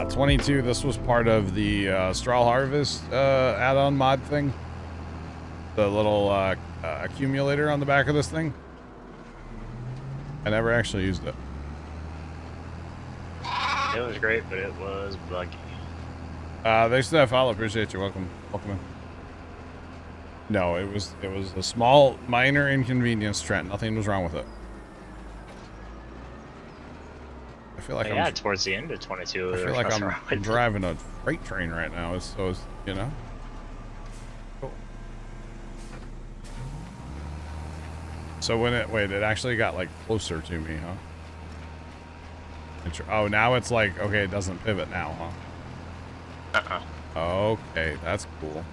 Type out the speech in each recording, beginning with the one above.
22, this was part of the straw harvest add-on mod thing. The little accumulator on the back of this thing. I never actually used it. It was great, but it was buggy. Thanks for that follow. Appreciate you. Welcome in. No, it was a small, minor inconvenience, Trent. Nothing was wrong with it. I feel like yeah, towards the end of 22. I feel like I'm driving a freight train right now. So you know. Cool. So when it actually got like closer to me, huh? Oh, now it's like, okay, it doesn't pivot now, huh? Okay, that's cool.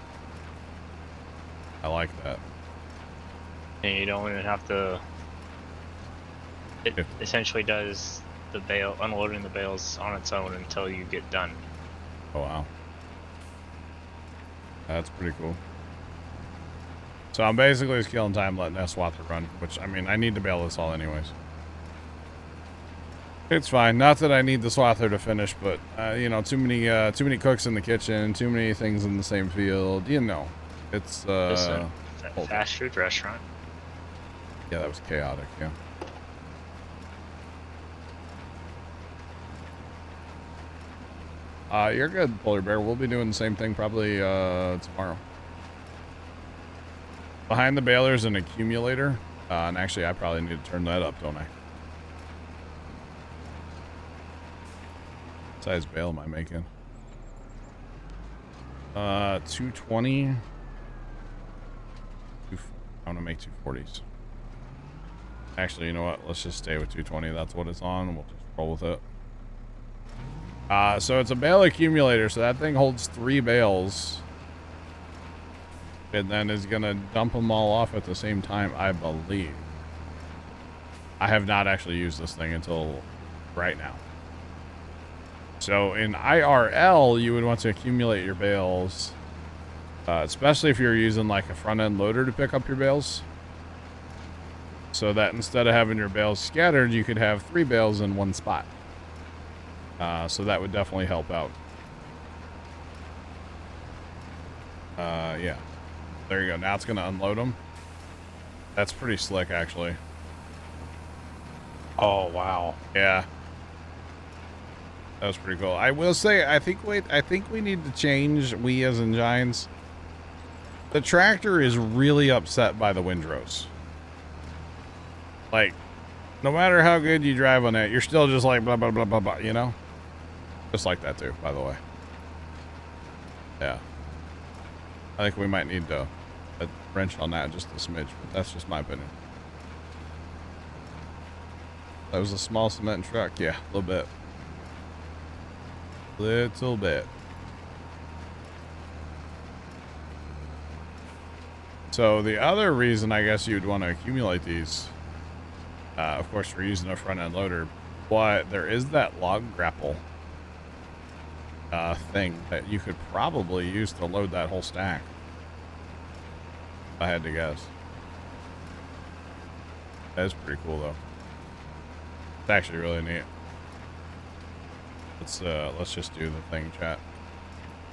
I like that. And you don't even have to. It essentially does the bale, unloading the bales on its own until you get done. Oh wow, that's pretty cool. So I'm basically just killing time, letting that swather run. Which, I mean, I need to bail this all anyways. It's fine. Not that I need the swather to finish, but you know, too many cooks in the kitchen, too many things in the same field. You know, it's a fast food restaurant. Yeah, that was chaotic. Yeah. You're good, Polar Bear. We'll be doing the same thing probably tomorrow. Behind the baler's an accumulator, and actually, I probably need to turn that up, don't I? What size bale am I making? 220. I want to make 240s. Actually, you know what? Let's just stay with 220. That's what it's on. We'll just roll with it. So it's a bale accumulator. So that thing holds 3 bales. And then is going to dump them all off at the same time, I believe. I have not actually used this thing until right now. So in IRL, you would want to accumulate your bales, especially if you're using like a front-end loader to pick up your bales. So that instead of having your bales scattered, you could have 3 bales in one spot. So that would definitely help out. Yeah. There you go. Now it's going to unload them. That's pretty slick, actually. Oh, wow. Yeah. That was pretty cool. I will say, I think we need to change, we as in Giants. The tractor is really upset by the windrows. Like, no matter how good you drive on it, you're still just like blah, blah, blah, blah, blah, you know? Just like that too, by the way. Yeah. I think we might need to wrench on that just a smidge, but that's just my opinion. That was a small cement truck. Yeah, a little bit. Little bit. So the other reason I guess you'd want to accumulate these, of course we're using a front end loader, but there is that log grapple thing that you could probably use to load that whole stack. If I had to guess. That's pretty cool though. It's actually really neat. Let's just do the thing, chat.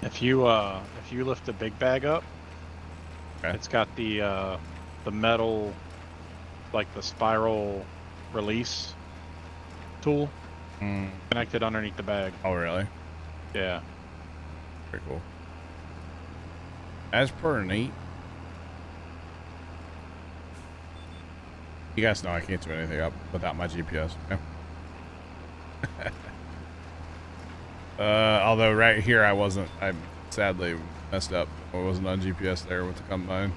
If you lift the big bag up, okay. It's got the metal, like the spiral release tool connected underneath the bag. Oh, really? Yeah. Pretty cool. As per neat. You guys know I can't do anything up without my GPS. Yeah? Although right here I sadly messed up. I wasn't on GPS there with the combine.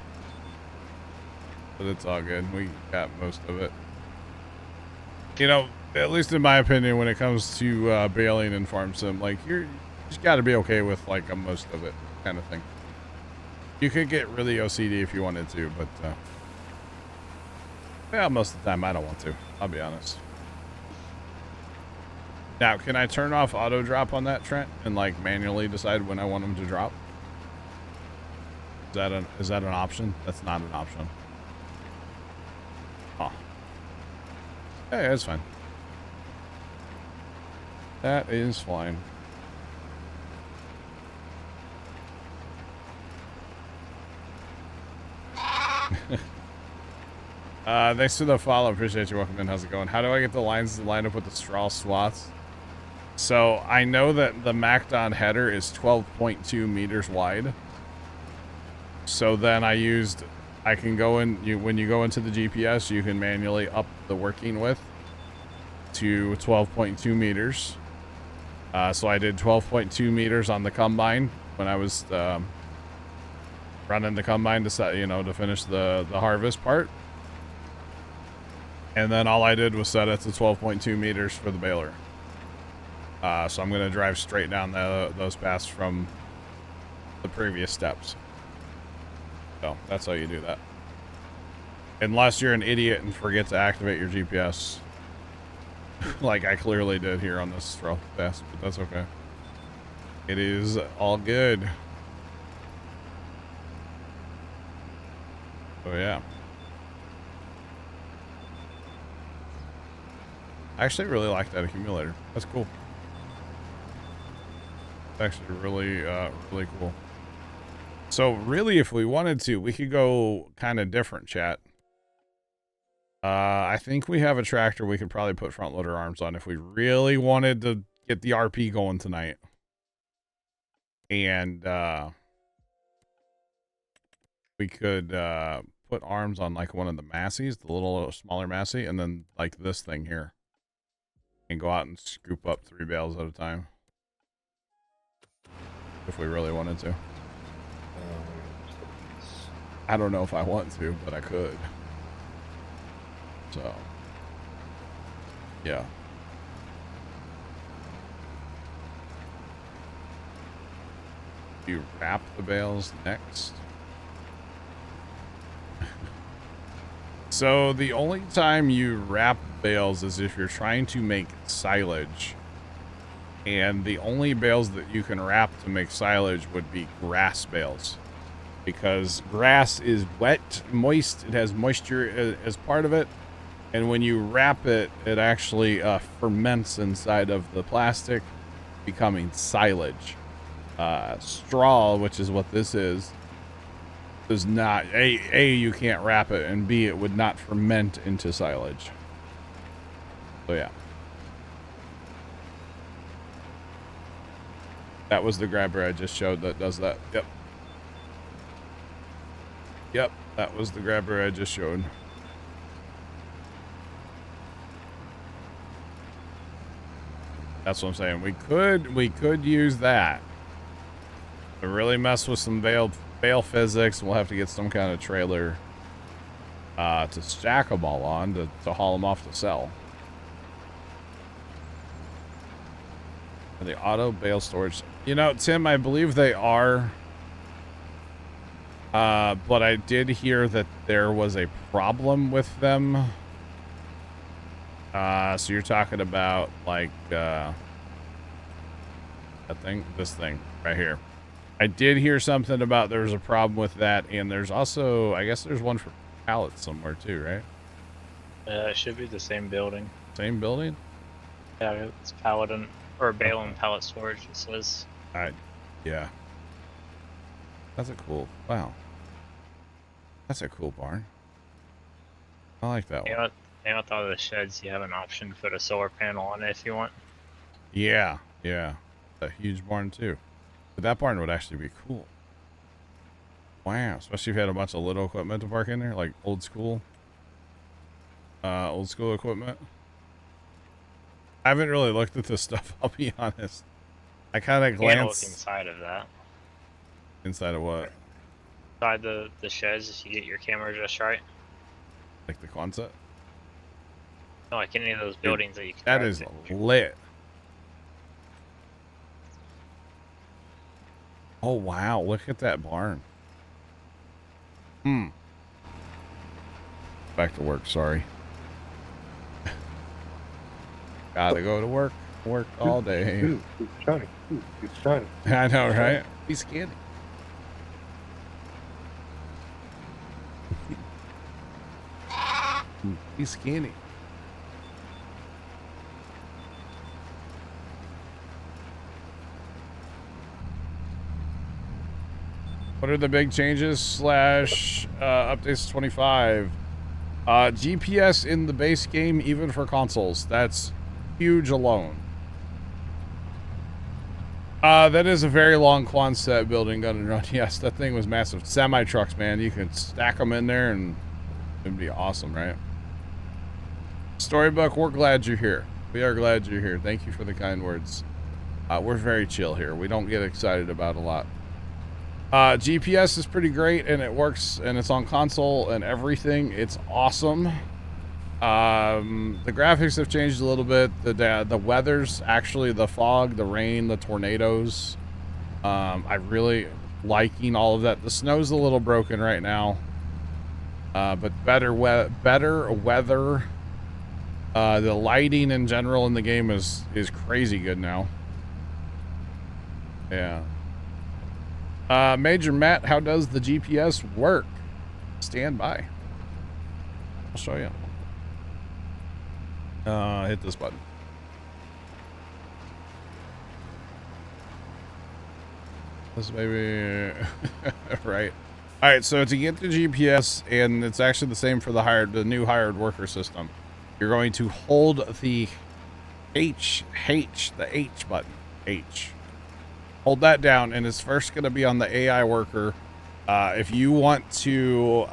But it's all good. We got most of it. You know, at least in my opinion, when it comes to baling and farm sim, like you just got to be okay with like a most of it kind of thing. You could get really OCD if you wanted to, but yeah, most of the time I don't want to. I'll be honest. Now, can I turn off auto drop on that, Trent, and like manually decide when I want them to drop? Is that an option? That's not an option. Huh. Hey, that's fine. That is fine. Thanks for the follow. Appreciate you. Welcome in. How's it going? How do I get the lines to line up with the straw swaths? So I know that the MacDon header is 12.2 meters wide. So then I can go in, when you go into the GPS, you can manually up the working width to 12.2 meters. So I did 12.2 meters on the combine when I was running the combine to set, to finish the harvest part. And then all I did was set it to 12.2 meters for the baler. So I'm going to drive straight down those paths from the previous steps. So that's how you do that. Unless you're an idiot and forget to activate your GPS. Like I clearly did here on this straw pass, but that's okay. It is all good. Oh yeah. I actually really like that accumulator. That's cool. It's actually really, really cool. So really, if we wanted to, we could go kind of different, chat. I think we have a tractor we could probably put front loader arms on if we really wanted to get the RP going tonight. And we could put arms on like one of the Massies, the little smaller Massey, and then like this thing here. And go out and scoop up 3 bales at a time. If we really wanted to. I don't know if I want to, but I could. So, yeah. You wrap the bales next. So the only time you wrap bales is if you're trying to make silage. And the only bales that you can wrap to make silage would be grass bales. Because grass is wet, moist, it has moisture as part of it. And when you wrap it, it actually ferments inside of the plastic, becoming silage. Straw, which is what this is, does not, A, you can't wrap it, and B, it would not ferment into silage. So yeah. That was the grabber I just showed that does that. Yep. Yep, that was the grabber I just showed. That's what I'm saying. We could use that. To really mess with some bale physics, we'll have to get some kind of trailer to stack them all on to haul them off to sell. Are they auto bale storage? You know, Tim, I believe they are. But I did hear that there was a problem with them. So you're talking about like that thing, this thing right here. I did hear something about there was a problem with that, and there's also, I guess there's one for pallets somewhere too, right? It should be the same building. Same building? Yeah, it's pallet and or bale and pallet storage. It says. Yeah. That's a cool. Wow. That's a cool barn. I like that one. And with all the sheds, you have an option to put a solar panel on it if you want. Yeah, yeah. A huge barn too. But that barn would actually be cool. Wow, especially if you had a bunch of little equipment to park in there, like old school equipment. I haven't really looked at this stuff, I'll be honest. I kind of glanced. Look inside of that. Inside of what? Inside the sheds, if you get your camera just right. Like the Quonset? No, like any of those buildings that you can. That is lit. Oh wow, look at that barn. Back to work, sorry. Gotta go to work. Work all day. It's shiny. It's shiny. I know, right? He's skinny. He's skinny. What are the big changes / updates 25? GPS in the base game, even for consoles, that's huge alone. That is a very long Quonset building gun and run. Yes, that thing was massive. Semi trucks, man. You could stack them in there and it'd be awesome, right? Storybook, we're glad you're here. We are glad you're here. Thank you for the kind words. We're very chill here. We don't get excited about a lot. GPS is pretty great and it works and it's on console and everything. It's awesome. The graphics have changed a little bit. The weather's actually the fog, the rain, the tornadoes. I really liking all of that. The snow's a little broken right now. But better weather. The lighting in general in the game is crazy good now. Yeah. Major Matt, how does the GPS work? Stand by. I'll show you. Hit this button. This maybe right. All right, so to get the GPS, and it's actually the same for the new hired worker system. You're going to hold the H button. H. Hold that down, and it's first going to be on the AI worker. If you want to,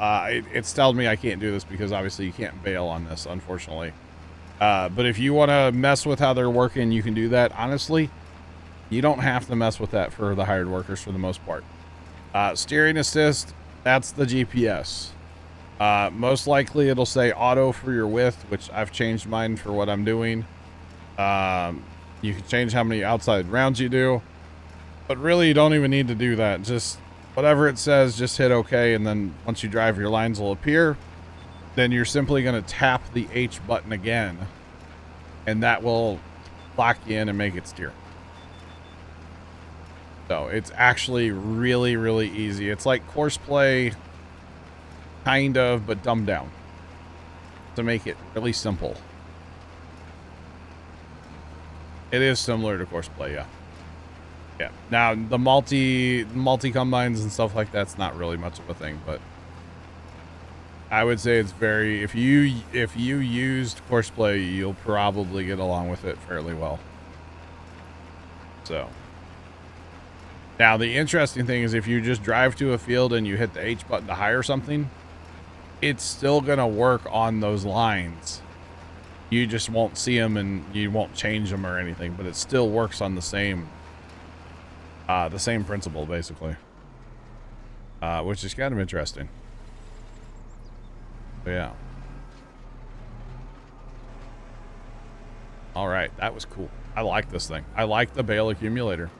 it's telling me I can't do this because obviously you can't bail on this, unfortunately. But if you want to mess with how they're working, you can do that. Honestly, you don't have to mess with that for the hired workers for the most part. Steering assist, that's the GPS. Most likely it'll say auto for your width, which I've changed mine for what I'm doing. You can change how many outside rounds you do. But really, you don't even need to do that. Just whatever it says, just hit OK. And then once you drive, your lines will appear. Then you're simply going to tap the H button again. And that will lock you in and make it steer. So it's actually really, really easy. It's like Courseplay, kind of, but dumbed down to make it really simple. It is similar to Courseplay, yeah. Yeah. Now the multi combines and stuff like that's not really much of a thing, but I would say it's very, if you used Courseplay, you'll probably get along with it fairly well. So now the interesting thing is if you just drive to a field and you hit the H button to hire something, it's still gonna work on those lines. You just won't see them and you won't change them or anything, but it still works on the same principle basically, which is kind of interesting. But yeah. All right, that was cool. I like this thing. I like the bale accumulator.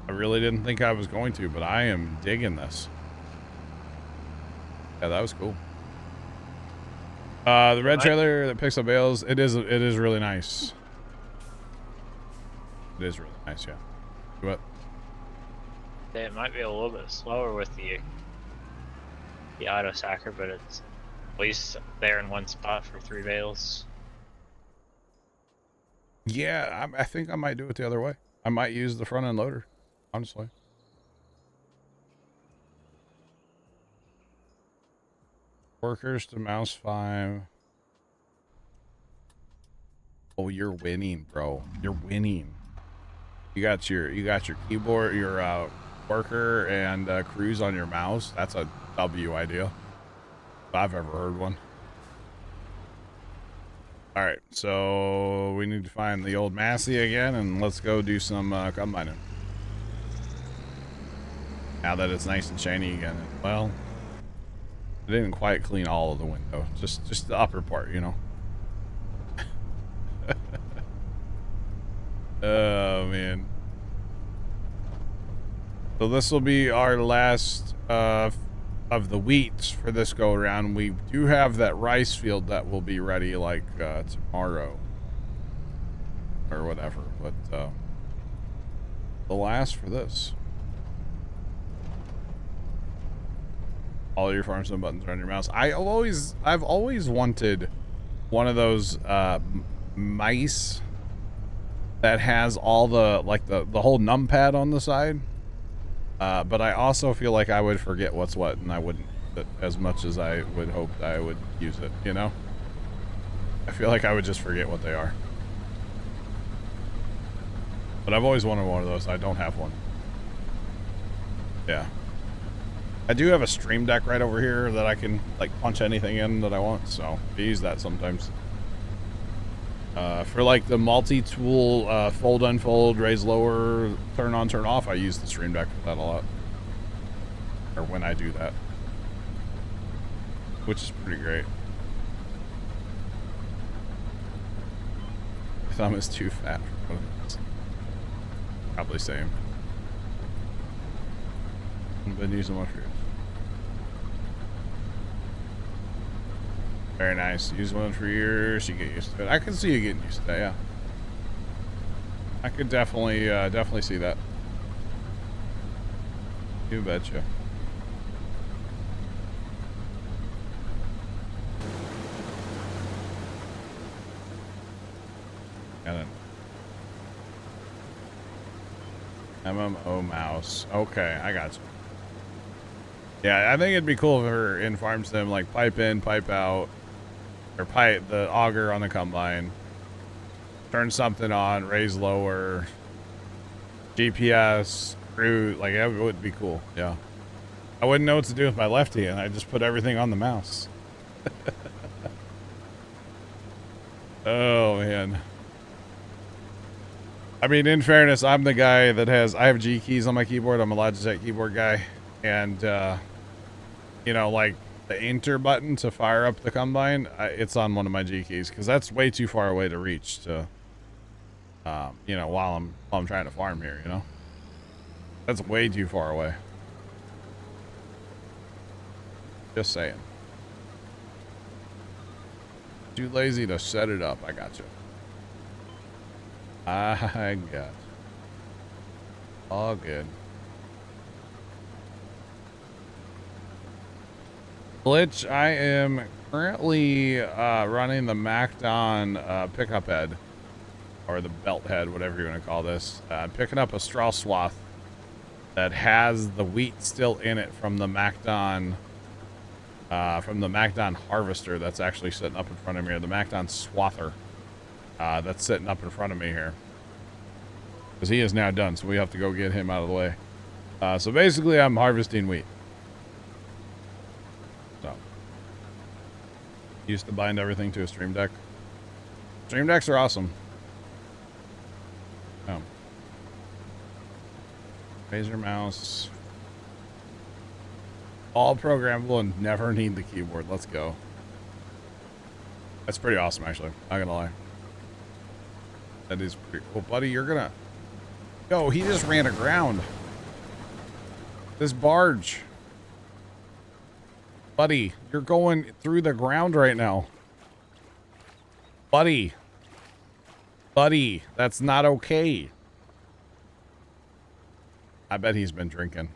I really didn't think I was going to, but I am digging this. Yeah, that was cool. The red trailer that picks up bales, it is really nice. It is really nice, yeah. What? It might be a little bit slower with the auto sacker, but it's at least there in one spot for 3 bales. Yeah, I think I might do it the other way. I might use the front end loader, honestly. Workers to mouse 5. Oh, you're winning, bro. You're winning. You got your keyboard, your worker and cruise on your mouse. That's a W idea, if I've ever heard one. All right, so we need to find the old Massey again, and let's go do some combining. Now that it's nice and shiny again. Well, I didn't quite clean all of the window, just the upper part, you know. Oh man. So this will be our last of the wheat for this go around. We do have that rice field that will be ready like tomorrow or whatever, but the last for this. All your farms and buttons are on your mouse. I've always wanted one of those mice that has all the the whole numpad on the side. But I also feel like I would forget what's what, and I wouldn't it as much as I would hope I would use it, you know? I feel like I would just forget what they are. But I've always wanted one of those. I don't have one. Yeah. I do have a Stream Deck right over here that I can like punch anything in that I want, so I use that sometimes. For like the multi-tool fold unfold, raise lower, turn on, turn off, I use the Stream Deck for that a lot. Or when I do that. Which is pretty great. My thumb is too fat for one of those. Probably same. I've been using one for years. Very nice. Use one for years, you get used to it. I can see you getting used to that, yeah. I could definitely, definitely see that. You betcha. Got it. MMO mouse. Okay, I got you. Yeah, I think it'd be cool if her in farm sim, like pipe in, pipe out, or pipe the auger on the combine, turn something on, raise lower, GPS, cruise, like that would be cool. Yeah, I wouldn't know what to do with my lefty, and I just put everything on the mouse. Oh man. I mean, in fairness, I'm the guy that I have G keys on my keyboard. I'm a Logitech keyboard guy. And, you know, like the enter button to fire up the combine, it's on one of my G keys because that's way too far away to reach to, you know, while I'm trying to farm here, you know, that's way too far away. Just saying. Too lazy to set it up. I got you. I got you. All good. Glitch, I am currently running the Macdon pickup head, or the belt head, whatever you want to call this. Picking up a straw swath that has the wheat still in it from the Macdon harvester that's actually sitting up in front of me, or the Macdon swather that's sitting up in front of me here. Because he is now done, so we have to go get him out of the way. So basically, I'm harvesting wheat. So, used to bind everything to a Stream Deck. Stream Decks are awesome. Oh. Razer mouse. All programmable and never need the keyboard. Let's go. That's pretty awesome, actually. Not gonna lie. That is pretty... Well, buddy, you're gonna... Yo, he just ran aground. This barge. Buddy, you're going through the ground right now. Buddy. Buddy, that's not okay. I bet he's been drinking.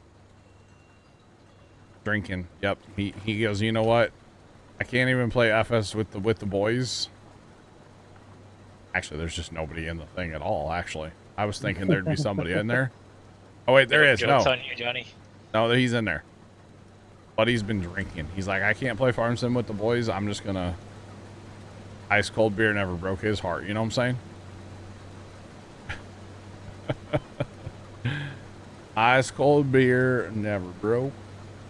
Drinking. Yep. He goes, you know what? I can't even play FS with the boys. Actually, there's just nobody in the thing at all, actually. I was thinking there'd be somebody in there. Oh, wait, there is. Joke's No. on you, Johnny. No, he's in there. But he's been drinking. He's like, I can't play farm sim with the boys. I'm just gonna... Ice cold beer never broke his heart. You know what I'm saying? Ice cold beer never broke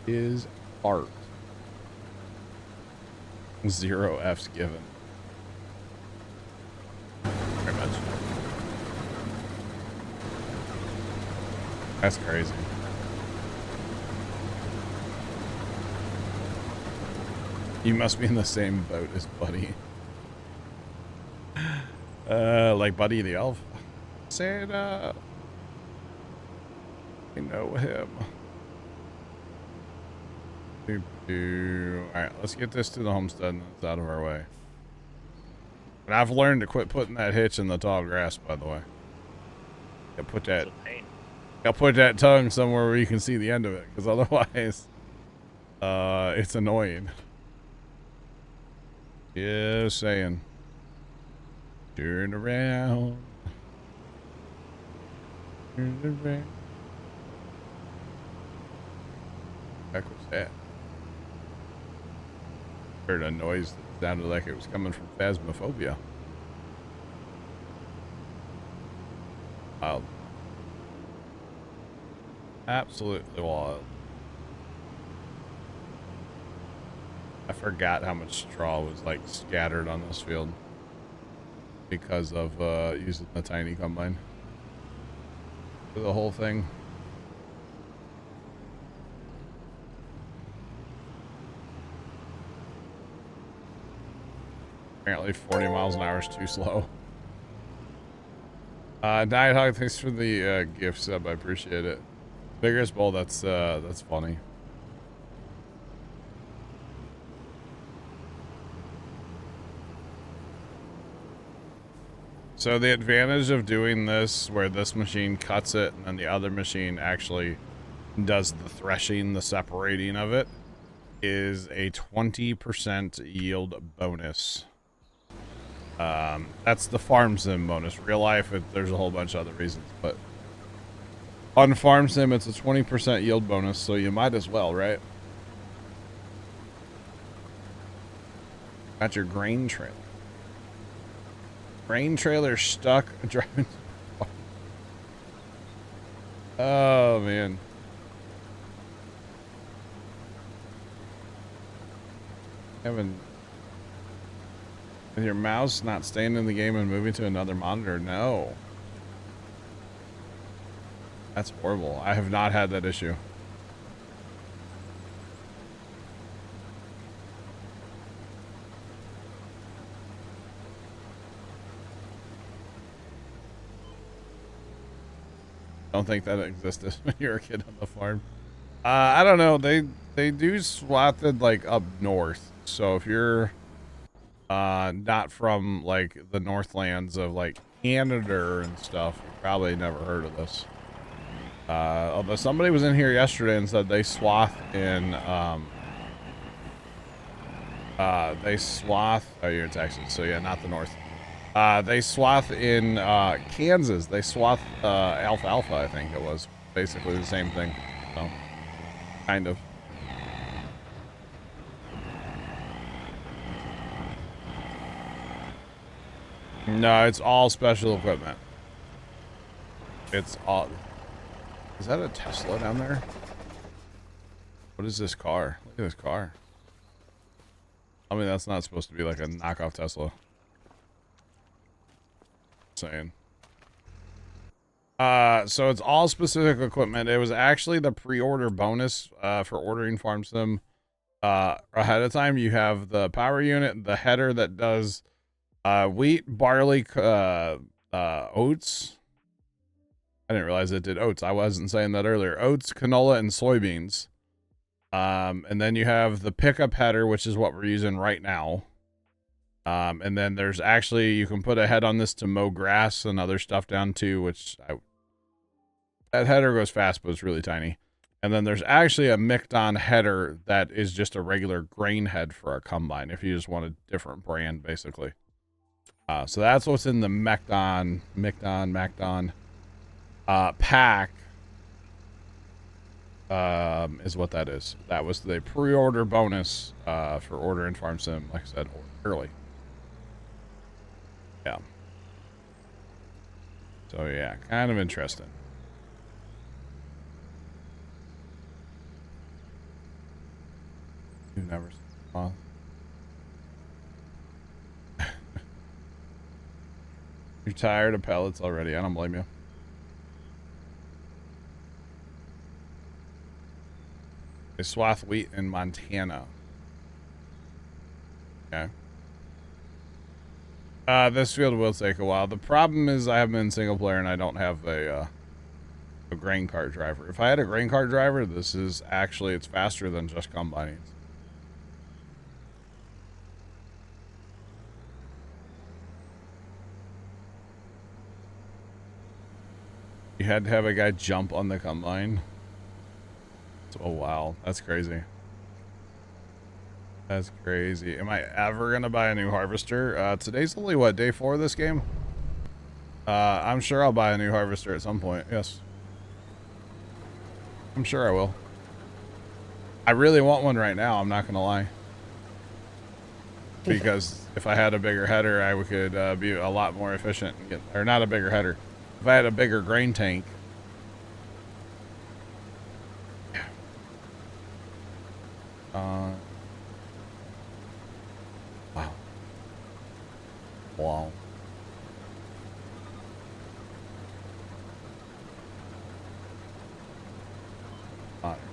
his heart. 0 F's given. Very much. That's crazy. You must be in the same boat as Buddy. Like Buddy the Elf. Santa. I know him. Alright, let's get this to the homestead and it's out of our way. And I've learned to quit putting that hitch in the tall grass, by the way. I'll put that tongue somewhere where you can see the end of it, because otherwise, it's annoying. Just saying. Turn around. Turn around. Heck was that? Heard a noise that sounded like it was coming from Phasmophobia. Wild. Absolutely wild. I forgot how much straw was like scattered on this field because of using the tiny combine for the whole thing. Apparently 40 miles an hour is too slow. Nighthawk, thanks for the gift sub. I appreciate it. Biggest bowl, that's funny. So the advantage of doing this, where this machine cuts it and then the other machine actually does the threshing, the separating of it, is a 20% yield bonus. That's the farm sim bonus. Real life, there's a whole bunch of other reasons, but on farm sim, it's a 20% yield bonus, so you might as well, right? Got your grain trailer. Grain trailer stuck driving. Oh, man. Kevin, with your mouse not staying in the game and moving to another monitor? No. That's horrible. I have not had that issue. Don't think that existed when you were a kid on the farm. I don't know. They do swatted like up north. So if you're not from like the Northlands of like Canada and stuff, you probably never heard of this. Although somebody was in here yesterday and said they swath in oh, you're in Texas, so yeah, not the north. They swath in Kansas. They swath alfalfa, I think it was. Basically the same thing. So, kind of. No, it's all special equipment. It's all... Is that a Tesla down there? What is this car? Look at this car. I mean, that's not supposed to be like a knockoff Tesla. Saying. So it's all specific equipment. It was actually the pre-order bonus for ordering farm sim ahead of time. You have the power unit, the header that does wheat, barley, oats. I didn't realize it did oats. I wasn't saying that earlier. Oats, canola, and soybeans. And then you have the pickup header, which is what we're using right now. And then there's actually, you can put a head on this to mow grass and other stuff down too, which that header goes fast, but it's really tiny. And then there's actually a Micton header that is just a regular grain head for a combine if you just want a different brand, basically. So that's what's in the Micton pack. Is what that is. That was the pre-order bonus for ordering farm sim, like I said, early. Yeah. So yeah, kind of interesting. You've never seen You're tired of pellets already. I don't blame you. They swath wheat in Montana. Okay. This field will take a while. The problem is I have been single player and I don't have a grain cart driver. If I had a grain cart driver, this is actually, it's faster than just combining. You had to have a guy jump on the combine. Oh wow, that's crazy. That's crazy. Am I ever gonna buy a new harvester? Today's only what, day 4 of this game? I'm sure I'll buy a new harvester at some point. Yes, I'm sure I will. I really want one right now, I'm not gonna lie. because if I had a bigger header, I could be a lot more efficient. And get, or not a bigger header. If I had a bigger grain tank. Wow. Wow.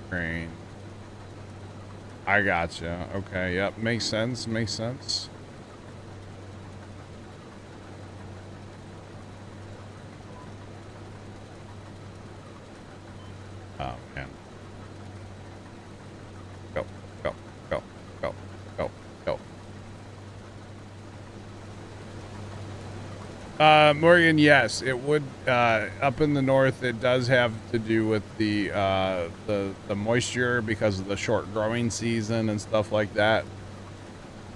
Grain. I gotcha. Okay, yep. Makes sense. Makes sense. Oh, man. Go, go, go, go, go, go. Morgan, yes, it would, up in the north, it does have to do with the moisture because of the short growing season and stuff like that.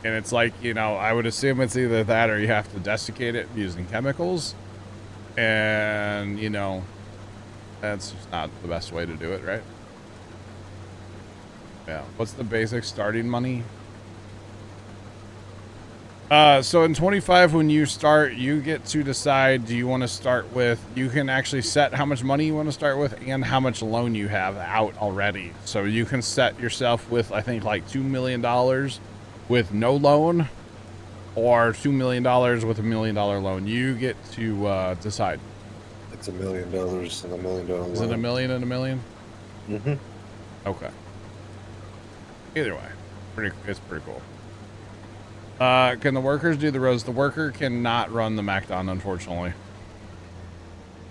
And it's like, you know, I would assume it's either that or you have to desiccate it using chemicals. And, you know, that's just not the best way to do it, right? Yeah. What's the basic starting money? So in 25, when you start, you get to decide, do you want to start with, you can actually set how much money you want to start with and how much loan you have out already. So you can set yourself with, I think, like $2 million with no loan or $2 million with $1 million loan. You get to decide. It's $1 million and $1 million loan. Is it $1 million and $1 million? Mm-hmm. Okay. Either way, it's pretty cool. Can the workers do the roads? The worker cannot run the MacDon, unfortunately.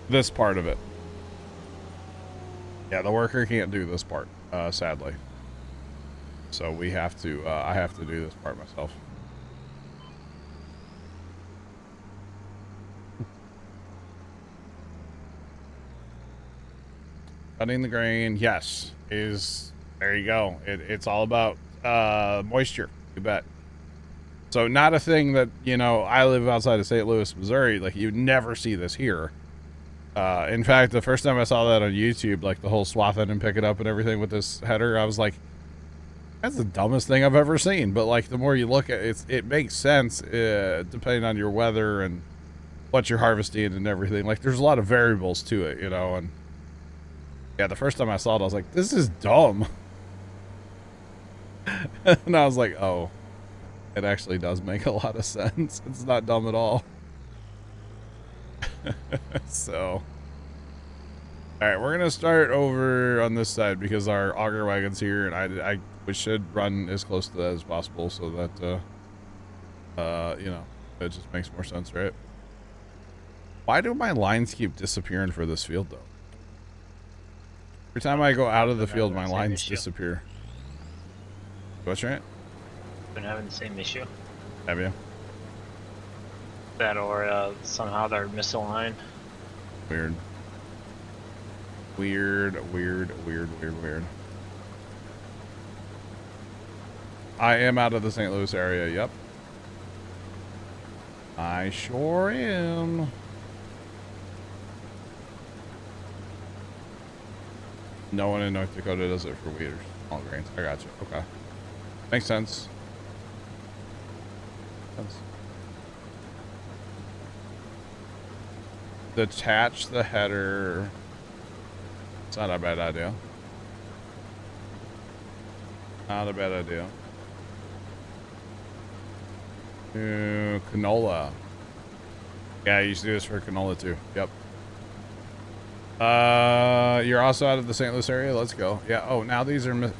This part of it. Yeah, the worker can't do this part, sadly. So we have to, I have to do this part myself. Cutting the grain, yes, there you go. It's all about moisture, you bet. So not a thing that, you know, I live outside of St. Louis, Missouri. Like, you'd never see this here. In fact, the first time I saw that on YouTube, like the whole swathing and pick it up and everything with this header, I was like, that's the dumbest thing I've ever seen. But like, the more you look at it, it makes sense, depending on your weather and what you're harvesting and everything. Like, there's a lot of variables to it, you know, and yeah, the first time I saw it, I was like, this is dumb. And I was like, oh. It actually does make a lot of sense. It's not dumb at all. So, all right, we're gonna start over on this side because our auger wagon's here, and we should run as close to that as possible so that you know, it just makes more sense, right? Why do my lines keep disappearing for this field though? Every time I go out of the field, my lines disappear. What's right? Been having the same issue. Have you? That or somehow they're misaligned. Weird. Weird. I am out of the St. Louis area, yep. I sure am. No one in North Dakota does it for wheat or small grains. I got you. Okay. Makes sense. Detach the header. It's not a bad idea. Not a bad idea. Canola. Yeah, I used to do this for canola too. Yep. You're also out of the St. Louis area? Let's go. Yeah. Oh, now these are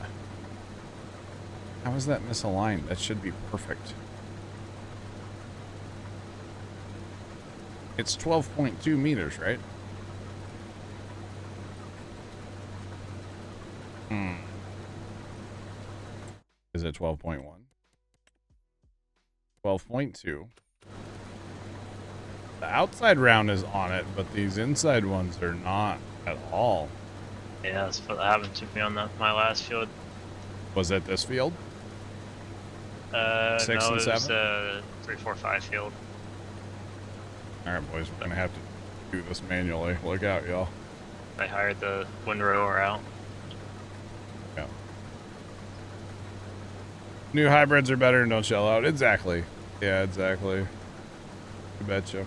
how is that misaligned? That should be perfect. It's 12.2 meters, right? Is it 12.1? 12.2. The outside round is on it, but these inside ones are not at all. Yeah, that's what happened to me on my last field. Was it this field? 6 no, and it 7? was 3, 4, 5 field. All right, boys, we're gonna have to do this manually. Look out, y'all. I hired the windrower out. Yeah. New hybrids are better and don't shell out. Exactly. Yeah, exactly. You betcha.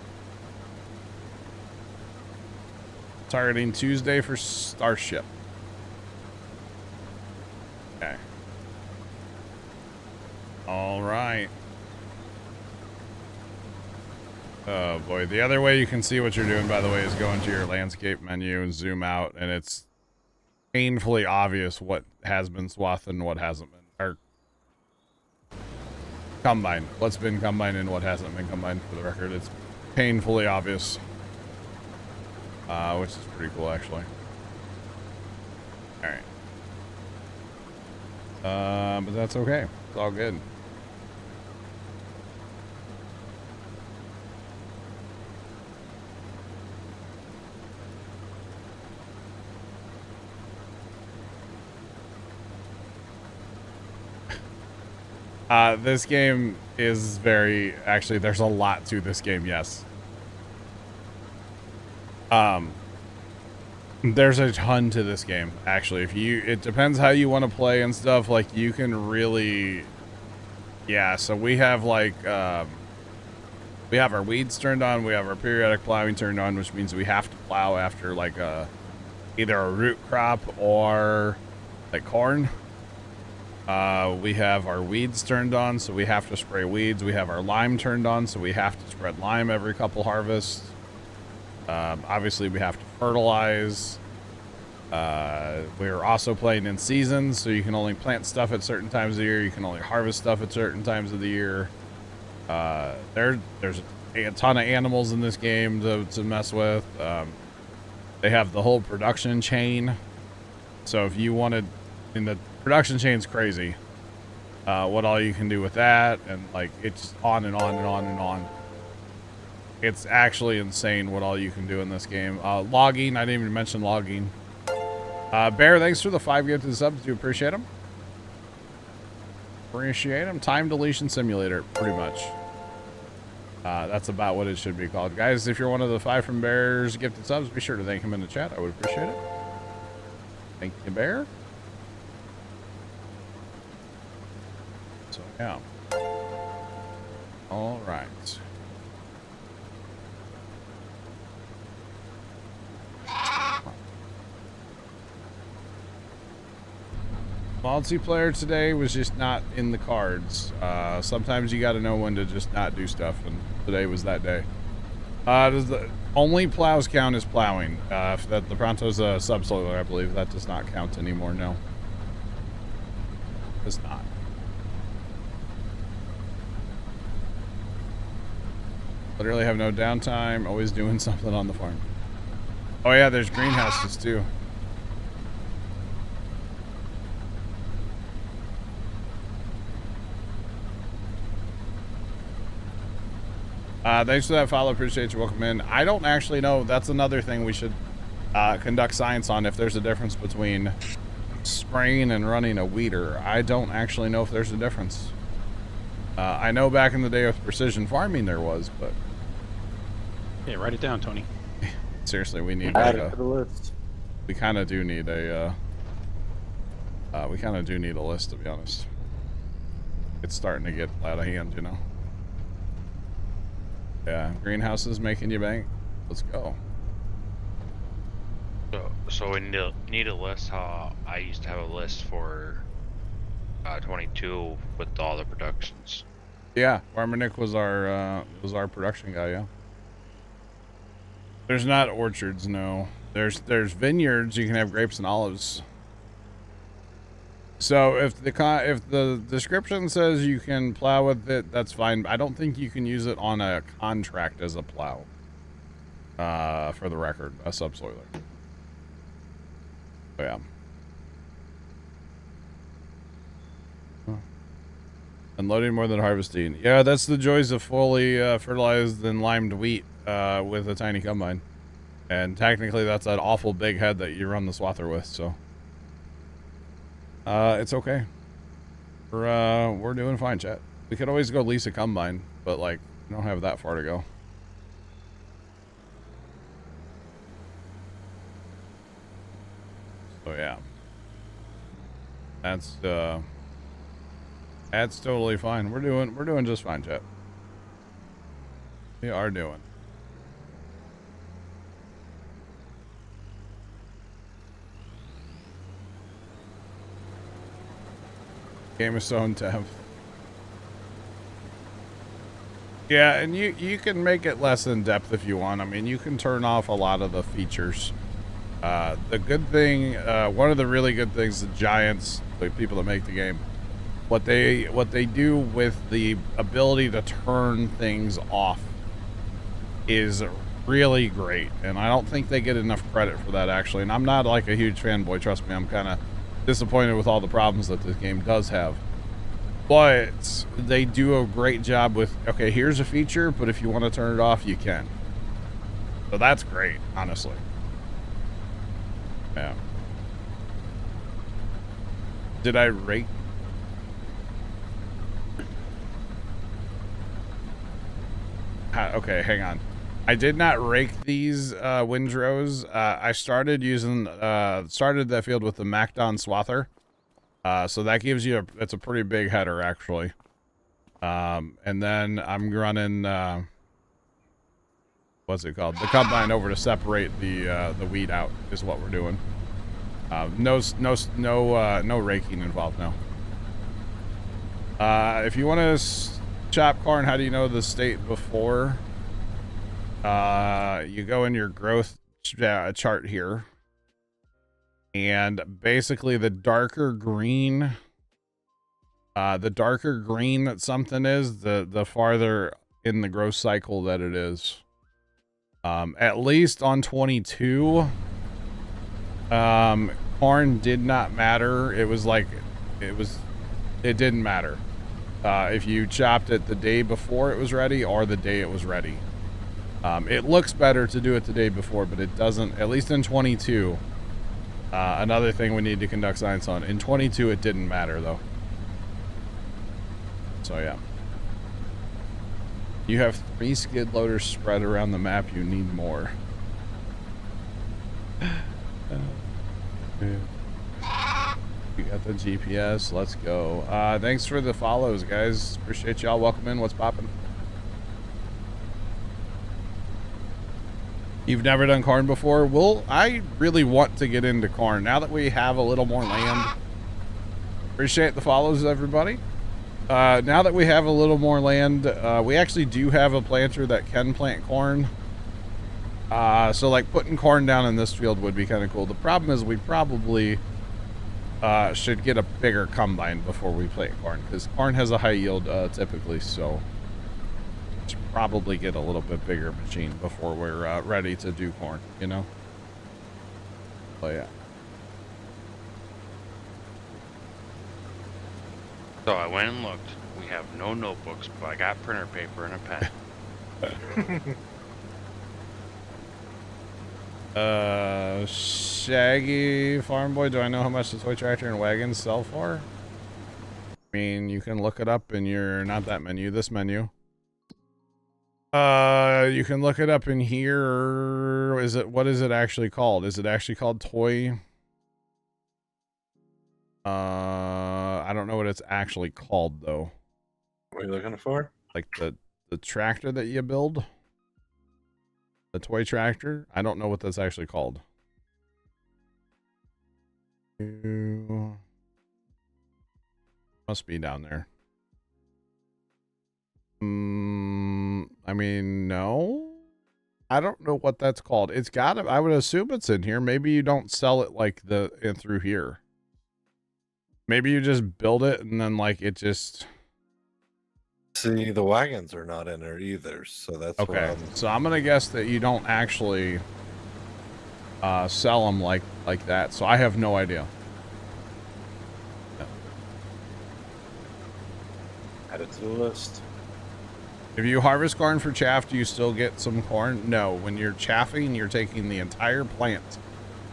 Targeting Tuesday for Starship. Okay. All right. Oh boy. The other way you can see what you're doing, by the way, is go into your landscape menu and zoom out, and it's painfully obvious what has been swathed and what hasn't been. Or combined. What's been combined and what hasn't been combined, for the record. It's painfully obvious. Which is pretty cool, actually. Alright. But that's okay. It's all good. This game is very... Actually, there's a lot to this game, yes. There's a ton to this game, actually. It depends how you want to play and stuff. Like, you can really... Yeah, so we have, like, we have our weeds turned on. We have our periodic plowing turned on, which means we have to plow after, like, either a root crop or, like, corn. We have our weeds turned on, so we have to spray weeds. We have our lime turned on, so we have to spread lime every couple harvests. Obviously, we have to fertilize. We're also playing in seasons, so you can only plant stuff at certain times of the year. You can only harvest stuff at certain times of the year. There's a ton of animals in this game to mess with. They have the whole production chain. So if you wanted... in the production chain's crazy. What all you can do with that, and like it's on and on and on and on. It's actually insane what all you can do in this game. Logging, I didn't even mention logging. Bear, thanks for the 5 gifted subs. Do appreciate them. Appreciate them. Time deletion simulator, pretty much. That's about what it should be called. Guys, if you're one of the 5 from Bear's gifted subs, be sure to thank him in the chat. I would appreciate it. Thank you, Bear. So, yeah. All right. Multiplayer today was just not in the cards. Sometimes you got to know when to just not do stuff, and today was that day. Does the only plows count as plowing? If that the Pronto's a subsoiler, I believe that does not count anymore. No, does not. Literally have no downtime. Always doing something on the farm. Oh yeah, there's greenhouses too. Thanks for that follow. Appreciate you. Welcome in. I don't actually know. That's another thing we should conduct science on, if there's a difference between spraying and running a weeder. I don't actually know if there's a difference. I know back in the day with precision farming there was, but... Yeah, write it down, Tony. Seriously, we need Add it to the list. we kind of do need a list, to be honest. It's starting to get out of hand, you know. Yeah, greenhouses making you bank. Let's go. So we need a list. How I used to have a list for 22 with all the productions. Yeah, Farmer Nick was our production guy. Yeah. There's not orchards, no. There's vineyards. You can have grapes and olives. So if the description says you can plow with it, that's fine. I don't think you can use it on a contract as a plow. For the record, a subsoiler. So, yeah. Unloading more than harvesting. Yeah, that's the joys of fully fertilized and limed wheat with a tiny combine. And technically that's an awful big head that you run the swather with, so. It's okay. We're doing fine, chat. We could always go lease a combine, but like, we don't have that far to go. So yeah. That's That's totally fine. We're doing just fine, chat. We are doing. Game is so intense. Yeah, and you can make it less in depth if you want. I mean, you can turn off a lot of the features. The good thing, one of the really good things, the giants, the people that make the game, what they do with the ability to turn things off is really great, and I don't think they get enough credit for that, actually. And I'm not like a huge fanboy, trust me. I'm kind of disappointed with all the problems that this game does have, but they do a great job with, okay, here's a feature, but if you want to turn it off, you can. So that's great, honestly. Yeah. Did I rake? Okay, hang on. I did not rake these windrows. I started using started that field with the MacDon swather. So that gives you it's a pretty big header, actually. And then I'm running what's it called? The combine over to separate the weed out is what we're doing. No raking involved now. If you want to chop corn, how do you know the state before? You go in your growth chart here, and basically the darker green that something is, the farther in the growth cycle that it is. At least on 22, corn did not matter. It didn't matter if you chopped it the day before it was ready or the day it was ready. It looks better to do it the day before, but it doesn't, at least in 22. Another thing we need to conduct science on. In 22, it didn't matter, though. So, yeah. You have 3 skid loaders spread around the map. You need more. You got the GPS. Let's go. Thanks for the follows, guys. Appreciate y'all. Welcome in. What's poppin'? You've never done corn before? Well, I really want to get into corn now that we have a little more land. Appreciate the follows, everybody. Now that we have a little more land, we actually do have a planter that can plant corn. So like putting corn down in this field would be kind of cool. The problem is we probably should get a bigger combine before we plant corn, because corn has a high yield typically, so should probably get a little bit bigger machine before we're ready to do corn, you know? But yeah. So I went and looked. We have no notebooks, but I got printer paper and a pen. Shaggy Farm Boy, do I know how much the toy tractor and wagons sell for? I mean, you can look it up in your, not that menu, this menu. You can look it up in here. What is it actually called? Is it actually called toy? I don't know what it's actually called, though. What are you looking for? Like the tractor that you build? The toy tractor? I don't know what that's actually called. Must be down there. I mean, no. I don't know what that's called. It's got to, I would assume it's in here. Maybe you don't sell it like through here. Maybe you just build it and then like it just. See, the wagons are not in there either, so that's okay. So I'm gonna guess that you don't actually sell them like that. So I have no idea. Add it to the list. If you harvest corn for chaff, do you still get some corn? No. When you're chaffing, you're taking the entire plant,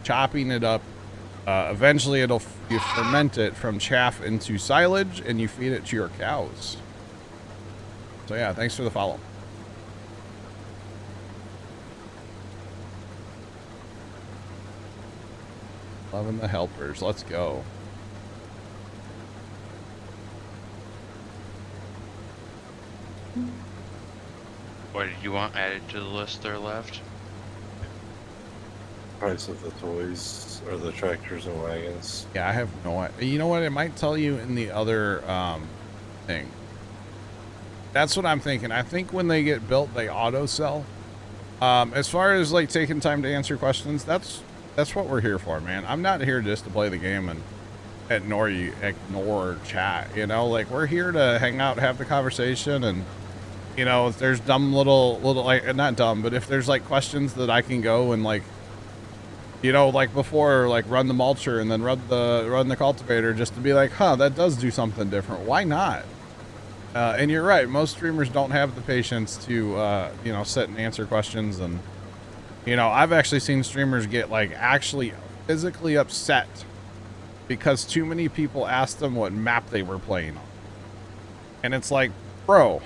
chopping it up. Eventually, you ferment it from chaff into silage, and you feed it to your cows. So yeah, thanks for the follow. Loving the helpers. Let's go. What did you want added to the list there left? Price of the toys or the tractors and wagons. Yeah, I have no idea. You know what? It might tell you in the other thing. That's what I'm thinking. I think when they get built, they auto sell. As far as like taking time to answer questions, that's what we're here for, man. I'm not here just to play the game and ignore chat. You know, like we're here to hang out, have the conversation, and you know, if there's dumb little like not dumb, but if there's like questions that I can go and like. You know, like before, like run the mulcher and then run the cultivator just to be like, huh, that does do something different. Why not? And you're right. Most streamers don't have the patience to, you know, sit and answer questions. And, you know, I've actually seen streamers get like actually physically upset because too many people asked them what map they were playing on. And it's like, bro,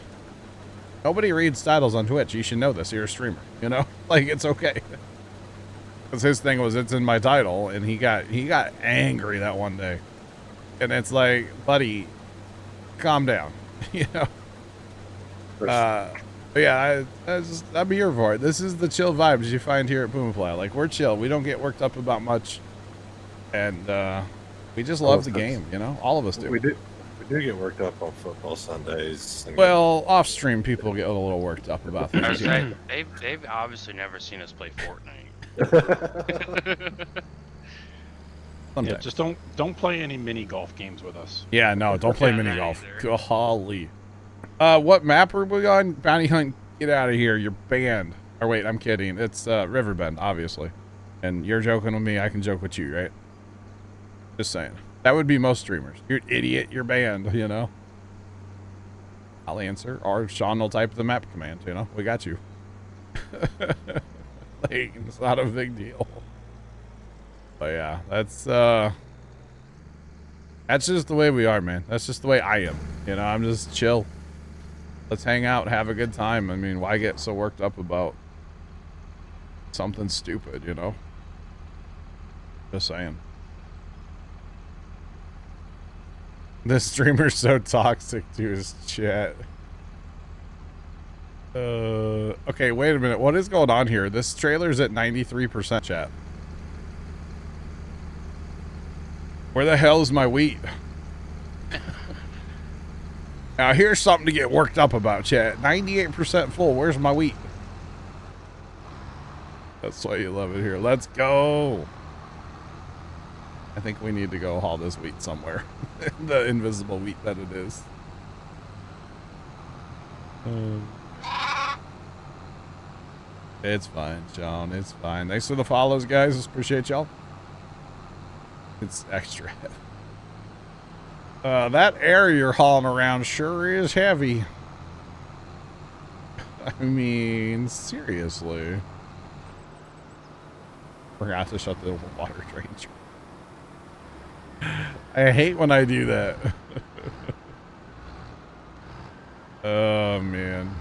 nobody reads titles on Twitch. You should know this. You're a streamer, you know, like it's okay. Because his thing was, it's in my title, and he got angry that one day, and it's like, buddy, calm down, you know. But yeah, I'm here for it. This is the chill vibes you find here at Puma Plow. Like we're chill. We don't get worked up about much, and we just love the game. You know, all of us do. We do get worked up on football Sundays. Well, off stream, people get a little worked up about things. They've obviously never seen us play Fortnite. Yeah, just don't play any mini golf games with us. Yeah, no, don't play mini golf. Golly. What map are we on? Bounty Hunt, get out of here. You're banned. Or wait, I'm kidding. It's Riverbend, obviously. And you're joking with me, I can joke with you, right? Just saying. That would be most streamers. You're an idiot, you're banned, you know? I'll answer. Or Sean will type the map command, you know? We got you. Like, it's not a big deal. But yeah, that's just the way we are, man. That's just the way I am. You know, I'm just chill. Let's hang out, have a good time. I mean, why get so worked up about something stupid, you know? Just saying. This streamer's so toxic to his chat. Okay, wait a minute. What is going on here? This trailer's at 93% chat. Where the hell is my wheat? Now here's something to get worked up about, chat. 98% full. Where's my wheat? That's why you love it here. Let's go. I think we need to go haul this wheat somewhere. The invisible wheat that it is. It's fine, John. It's fine. Thanks for the follows, guys. Appreciate y'all. It's extra heavy. That air you're hauling around sure is heavy. I mean, seriously. Forgot to shut the water drain. I hate when I do that. Oh, man.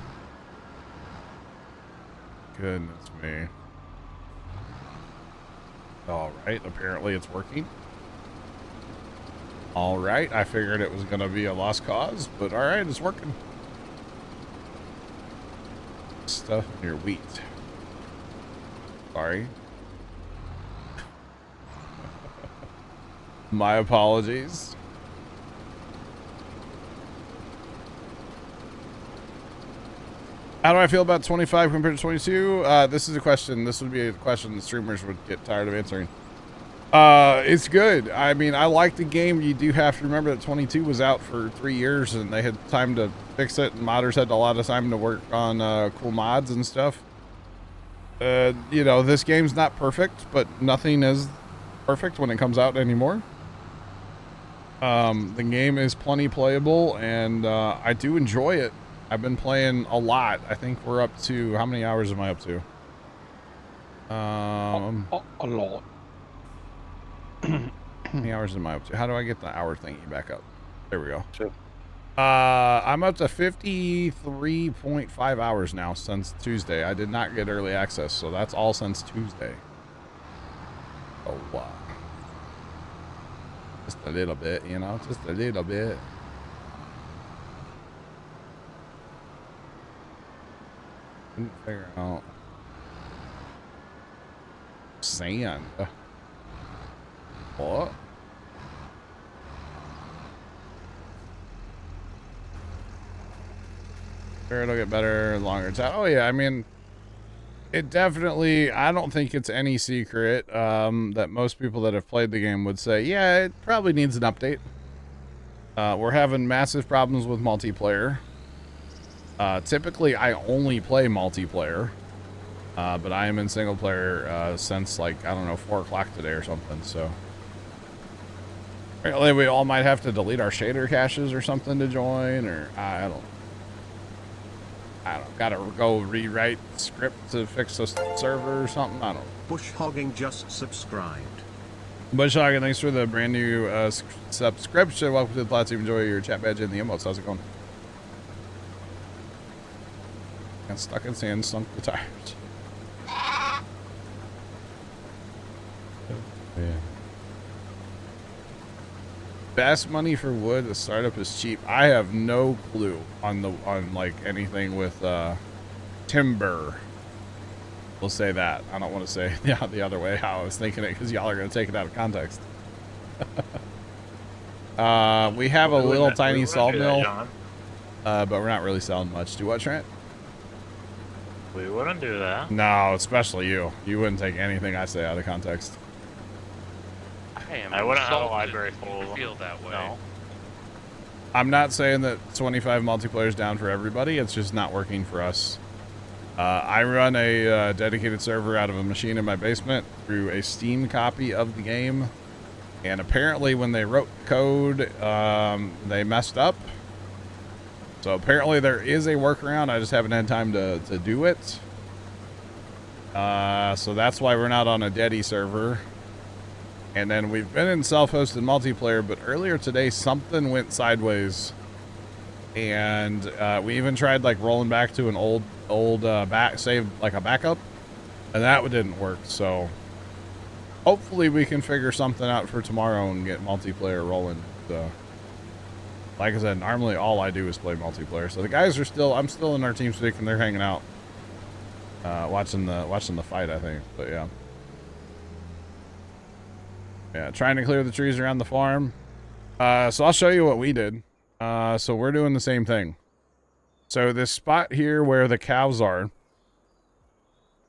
Goodness me. All right, apparently it's working. All right, I figured it was going to be a lost cause, but all right, it's working. Stuff in your wheat. Sorry. My apologies. How do I feel about 25 compared to 22? This is a question. This would be a question the streamers would get tired of answering. It's good. I mean, I like the game. You do have to remember that 22 was out for 3 years and they had time to fix it, and modders had a lot of time to work on cool mods and stuff. You know, this game's not perfect, but nothing is perfect when it comes out anymore. The game is plenty playable, and I do enjoy it. I've been playing a lot. I think we're up to, how many hours am I up to? A lot. How many hours am I up to? How do I get the hour thingy back up? There we go. Sure. I'm up to 53.5 hours now since Tuesday. I did not get early access, so that's all since Tuesday. Oh, wow. Just a little bit, you know, just a little bit. Couldn't figure out. Sand. What? Sure, it'll get better longer time. Oh yeah, I mean, it definitely, I don't think it's any secret that most people that have played the game would say, yeah, it probably needs an update. We're having massive problems with multiplayer. Typically, I only play multiplayer, but I am in single player since, like, I don't know, 4 o'clock today or something, so. Apparently, we all might have to delete our shader caches or something to join, or I don't gotta go rewrite script to fix the server or something. I don't know. Bush Hogging just subscribed. Bush Hogging, thanks for the brand new subscription. Welcome to the Plow Team. Enjoy your chat badge in the emotes. How's it going? And stuck in sand, sunk the tires. Yeah. Best money for wood. The startup is cheap. I have no clue on like anything with timber. We'll say that. I don't want to say the other way how I was thinking it, because y'all are going to take it out of context. We have a little tiny sawmill, but we're not really selling much. Do what, Trent? We wouldn't do that. No, especially you. You wouldn't take anything I say out of context. I wouldn't have a library full of them. Feel that way. No. I'm not saying that 25 multiplayer is down for everybody. It's just not working for us. I run a dedicated server out of a machine in my basement through a Steam copy of the game. And apparently when they wrote code, they messed up. So apparently there is a workaround. I just haven't had time to do it. So that's why we're not on a Dedi server. And then we've been in self-hosted multiplayer, but earlier today something went sideways. And we even tried like rolling back to an old save, like a backup, and that didn't work. So hopefully we can figure something out for tomorrow and get multiplayer rolling. So, like I said, normally all I do is play multiplayer. So the guys are still, I'm still in our team speak, and they're hanging out, watching the fight, I think. But yeah. Yeah, trying to clear the trees around the farm. So I'll show you what we did. So we're doing the same thing. So this spot here where the cows are,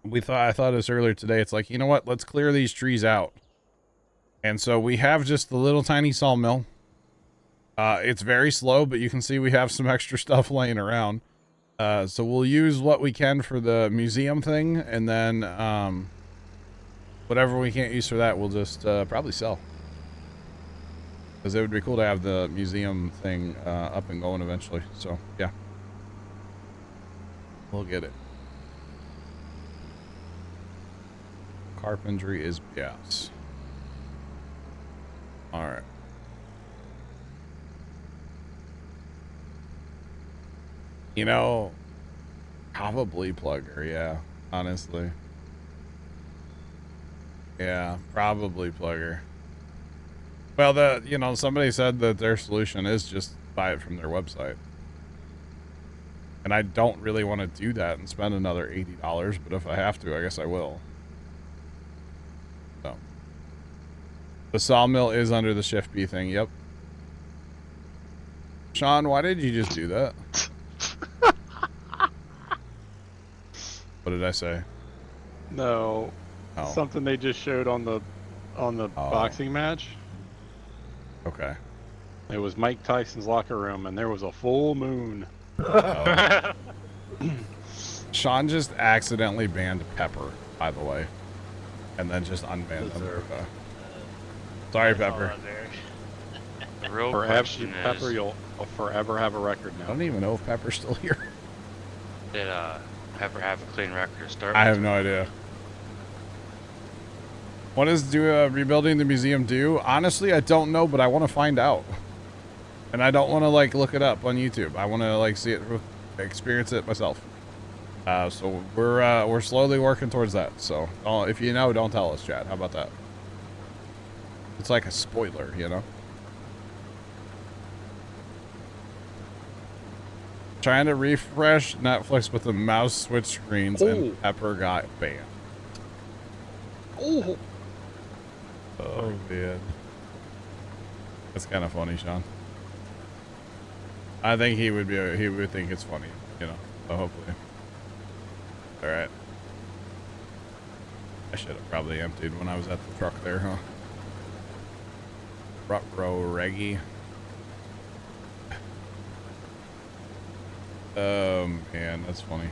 I thought this earlier today. It's like, you know what? Let's clear these trees out. And so we have just the little tiny sawmill. It's very slow, but you can see we have some extra stuff laying around. So we'll use what we can for the museum thing, and then whatever we can't use for that, we'll just probably sell. Because it would be cool to have the museum thing up and going eventually. So, yeah. We'll get it. Carpentry is yes. Alright. You know, probably Plugger, yeah. Honestly. Yeah, probably Plugger. Well, somebody said that their solution is just buy it from their website. And I don't really want to do that and spend another $80, but if I have to, I guess I will. So. The sawmill is under the Shift B thing, yep. Sean, why did you just do that? What did I say? No. Oh. Something they just showed on the boxing match. Okay. It was Mike Tyson's locker room, and there was a full moon. Oh. Sean just accidentally banned Pepper, by the way, and then just unbanned him. Sorry, Pepper. The real Perhaps question Pepper, is, you'll forever have a record I now. don't even know if Pepper's still here. did Pepper have a clean record to start? I have no idea. What does rebuilding the museum do? Honestly, I don't know, but I want to find out. And I don't want to like look it up on YouTube. I want to like see it, experience it myself. So we're slowly working towards that. So if you know, don't tell us, Chad. How about that? It's like a spoiler, you know. Trying to refresh Netflix with the mouse switch screens and Pepper got banned. Oh. Oh, man. That's kind of funny, Sean. I think he would think it's funny, you know, so hopefully. All right. I should have probably emptied when I was at the truck there, huh? Rut-row reggae. Man, that's funny.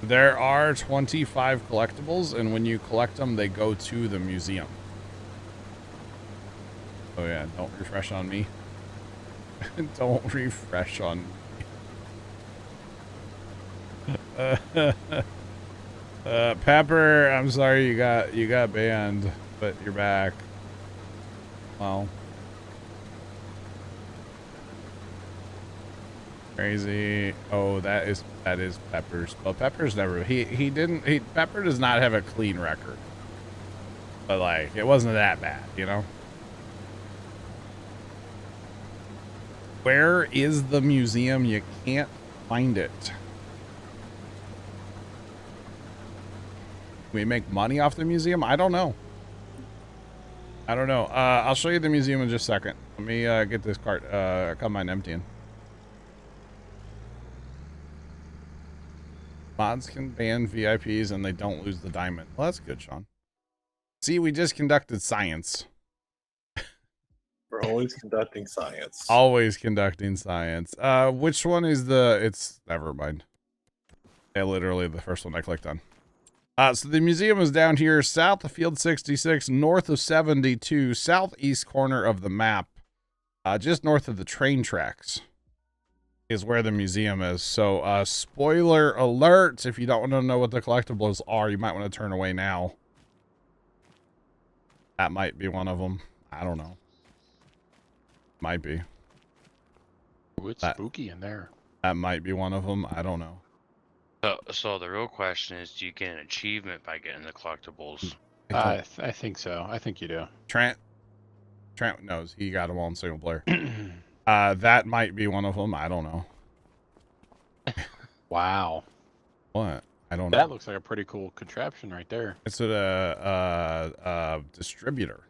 There are 25 collectibles, and when you collect them, they go to the museum. Oh yeah, don't refresh on me. Don't refresh on me. Pepper, I'm sorry you got banned, but you're back. Wow. Crazy. Oh, that is Pepper's. Well, Pepper's never Pepper does not have a clean record. But like, it wasn't that bad, you know? Where is the museum? You can't find it. We make money off the museum? I don't know. I don't know. I'll show you the museum in just a second. Let me get this cart combine emptying. Mods can ban VIPs and they don't lose the diamond. Well, that's good, Sean. See, we just conducted science. We're always conducting science. Always conducting science. Which one is it's never mind. Yeah, literally the first one I clicked on. So the museum is down here, south of Field 66, north of 72, southeast corner of the map, just north of the train tracks is where the museum is. So, spoiler alert, if you don't want to know what the collectibles are, you might want to turn away now. That might be one of them. I don't know. Might be. Ooh, it's spooky in there. That might be one of them. I don't know. So the real question is, do you get an achievement by getting the collectibles? I think so. I think you do. Trent knows. He got them all in single player. That might be one of them. I don't know. Wow. What? I don't know. That looks like a pretty cool contraption right there. It's a distributor.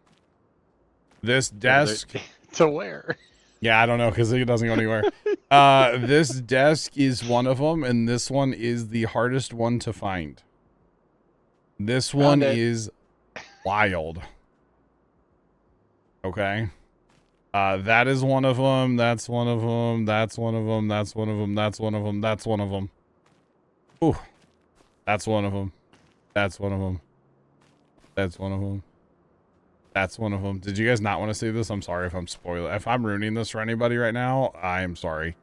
This desk. To where? Yeah, I don't know because it doesn't go anywhere. This desk is one of them, and this one is the hardest one to find. This one is wild. Okay. That is one of them. That's one of them. That's one of them. That's one of them. That's one of them. That's one of them. Ooh. That's one of them. That's one of them. That's one of them. That's one of them. Did you guys not want to see this? I'm sorry if I'm spoiling. If I'm ruining this for anybody right now, I'm sorry.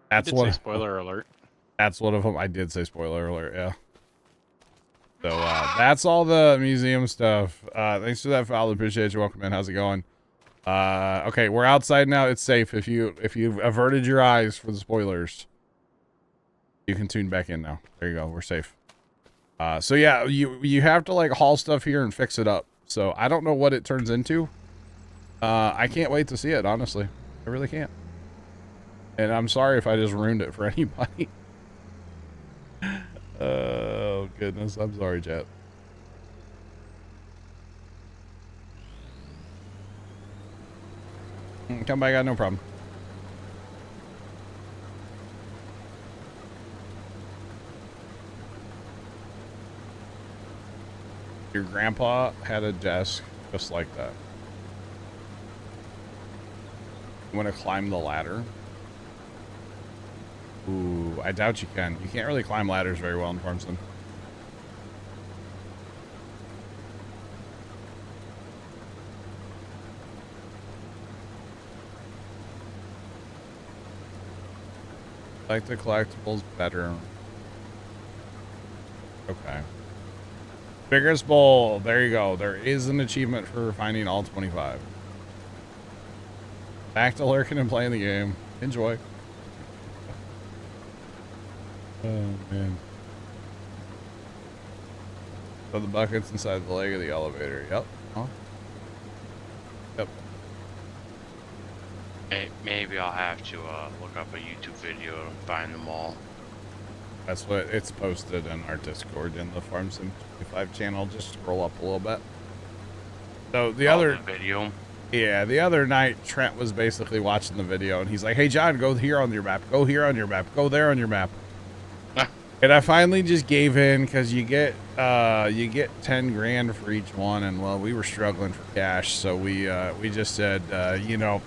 That's one. Spoiler alert. That's one of them. I did say spoiler alert. Yeah. So that's all the museum stuff. Thanks for that, Foul. Appreciate you. Welcome in. How's it going? Okay, we're outside now. It's safe. If you've averted your eyes for the spoilers, you can tune back in now. There you go. We're safe. So yeah, you have to like haul stuff here and fix it up. So I don't know what it turns into. I can't wait to see it, honestly. I really can't. And I'm sorry if I just ruined it for anybody. Oh goodness, I'm sorry, chat. Come back, I got no problem. Your grandpa had a desk just like that. You want to climb the ladder? Ooh, I doubt you can. You can't really climb ladders very well in Farmston. I like the collectibles better. Okay. Biggest bowl. There you go. There is an achievement for finding all 25. Back to lurking and playing the game. Enjoy. Oh, man. So the bucket's inside the leg of the elevator. Yep. Huh? Yep. Maybe I'll have to look up a YouTube video and find them all. That's what it's posted in our Discord in the Farm Sim 25 channel. Just scroll up a little bit. So the other video. Yeah, the other night Trent was basically watching the video and he's like, "Hey John, go here on your map. Go here on your map. Go there on your map." And I finally just gave in because you get 10 grand for each one, and well, we were struggling for cash, so we just said, you know,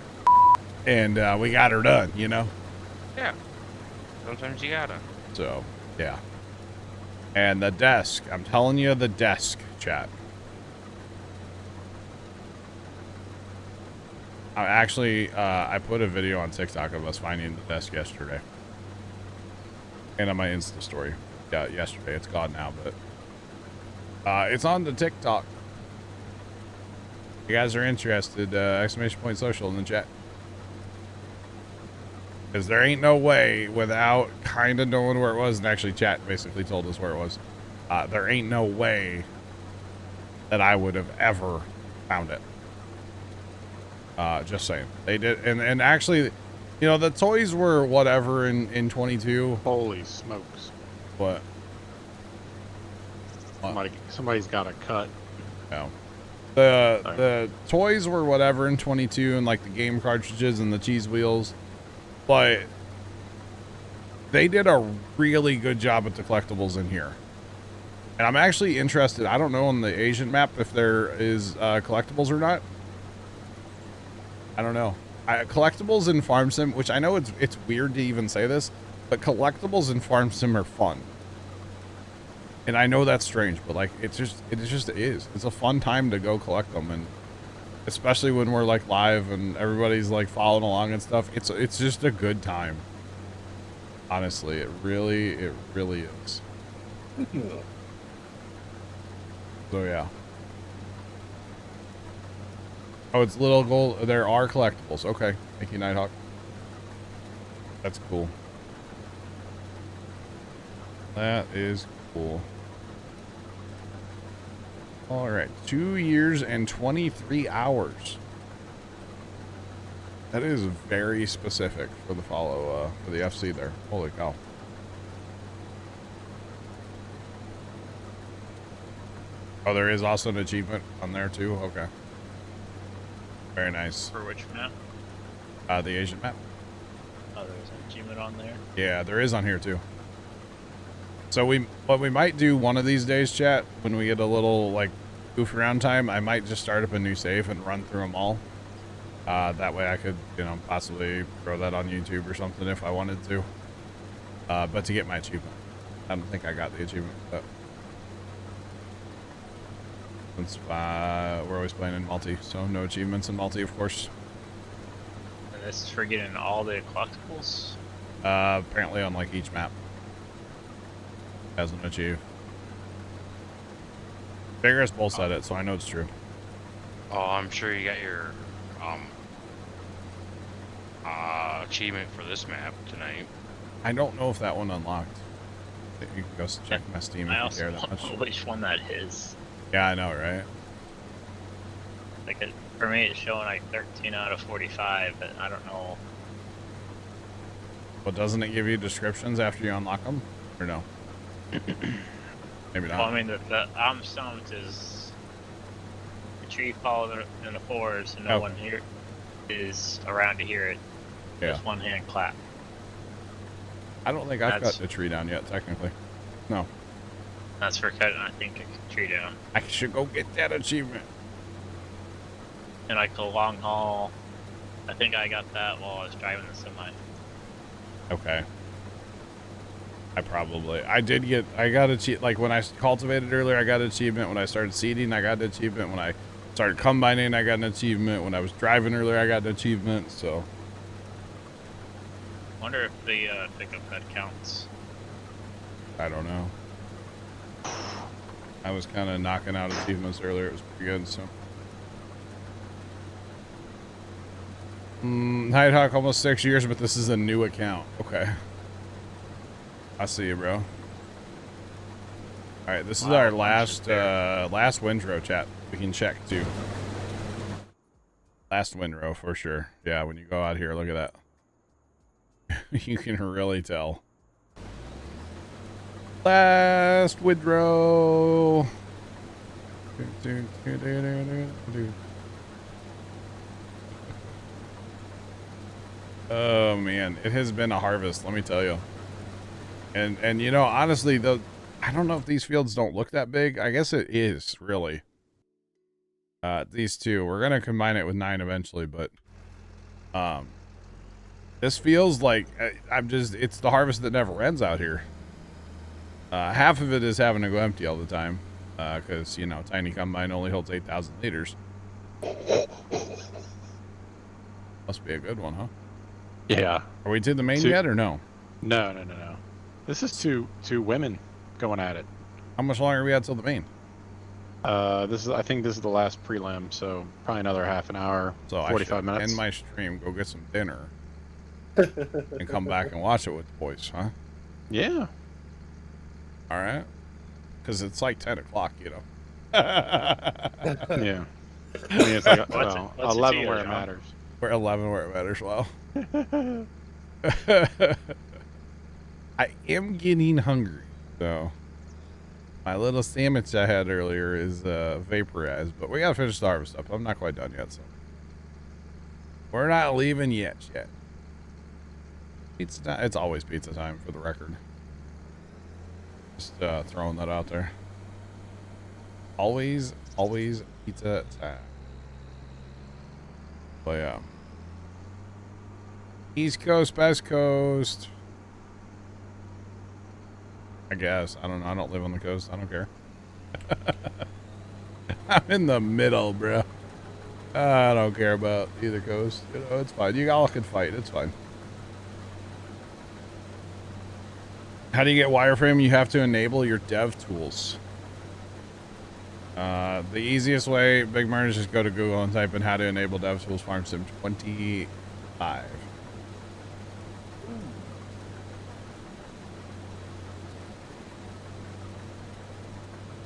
and we got her done, you know. Yeah. Sometimes you gotta. So yeah. And the desk, I'm telling you, the desk, chat. I put a video on TikTok of us finding the desk yesterday. And on my Insta story. Yeah, yesterday. It's gone now, but it's on the TikTok. If you guys are interested, ! social in the chat. Because there ain't no way without kind of knowing where it was, and actually chat basically told us where it was. There ain't no way that I would have ever found it. Just saying. They did, and actually, you know, the toys were whatever in 22. Holy smokes. What? Somebody's got a cut. No. The toys were whatever in 22, and like the game cartridges and the cheese wheels, but they did a really good job at the collectibles in here. And I'm actually interested. I don't know on the Asian map if there is collectibles or not. I don't know. Collectibles in Farm Sim, which I know it's weird to even say this, but collectibles in Farm Sim are fun. And I know that's strange, but like it just is. It's a fun time to go collect them, and especially when we're like live and everybody's like following along and stuff. It's just a good time. Honestly, it really is. So yeah. Oh, it's little gold. There are collectibles. Okay. Thank you, Nighthawk. That's cool. That is cool. All right. 2 years and 23 hours. That is very specific for the follow, for the FC there. Holy cow. Oh, there is also an achievement on there too? Okay. Very nice. For which map? The Asian map. Oh, there's an achievement on there? Yeah, there is on here too. So what we might do one of these days, chat, when we get a little like goof around time, I might just start up a new save and run through them all. That way I could, you know, possibly throw that on YouTube or something if I wanted to. But to get my achievement. I don't think I got the achievement, but since we're always playing in multi, so no achievements in multi, of course. And this is for getting all the collectibles? Apparently on like each map. Hasn't achieved. Vigorous Bull said it, so I know it's true. Oh, I'm sure you got your achievement for this map tonight. I don't know if that one unlocked. You can go check my Steam if you care that much. I also don't know which one that is. Yeah, I know, right? Like, for me, it's showing like 13 out of 45, but I don't know. Well, doesn't it give you descriptions after you unlock them? Or no? Maybe not. Well, I mean, the I'm stumped is retrieve follow in the forest, and no one here is around to hear it. Yeah. Just one hand clap. I don't think I've got the tree down yet, technically. No. That's for cutting, I think, a tree down. I should go get that achievement. And like the long haul, I think I got that while I was driving the semi. Okay. I got achievement, like when I cultivated earlier, I got an achievement. When I started seeding, I got an achievement. When I started combining, I got an achievement. When I was driving earlier, I got an achievement, so. Wonder if the pickup head counts. I don't know. I was kind of knocking out achievements earlier. It was pretty good, so. Nighthawk, almost 6 years, but this is a new account. Okay. I see you, bro. All right, this is our last windrow, chat. We can check too. Last windrow for sure. Yeah, when you go out here, look at that. You can really tell. Last windrow. Oh man, it has been a harvest, let me tell you. And you know, honestly, I don't know if these fields don't look that big. I guess it is, really. These two. We're gonna combine it with 9 eventually, but this feels like it's the harvest that never ends out here. Half of it is having to go empty all the time. Because, you know, tiny combine only holds 8,000 liters. Must be a good one, huh? Yeah. Are we to the main yet or no? No. This is two women going at it. How much longer are we at till the main? I think this is the last prelim, so probably another half an hour, So 45 minutes. End my stream, go get some dinner, and come back and watch it with the boys, huh? Yeah. All right. Because it's like 10 o'clock, you know. Yeah. I mean, it's like What's 11 it where to it you, matters. We're 11 where it matters. Well, I am getting hungry, so my little sandwich I had earlier is vaporized, but we gotta finish the harvest up. I'm not quite done yet, so we're not leaving yet. Pizza time. It's always pizza time, for the record. Just throwing that out there. Always pizza time. But yeah. East Coast, West Coast. I guess. I don't know. I don't live on the coast. I don't care. I'm in the middle, bro. I don't care about either coast. You know, it's fine. You all can fight. It's fine. How do you get wireframe? You have to enable your dev tools. The easiest way, Big Murder, is just go to Google and type in how to enable dev tools farm sim 25.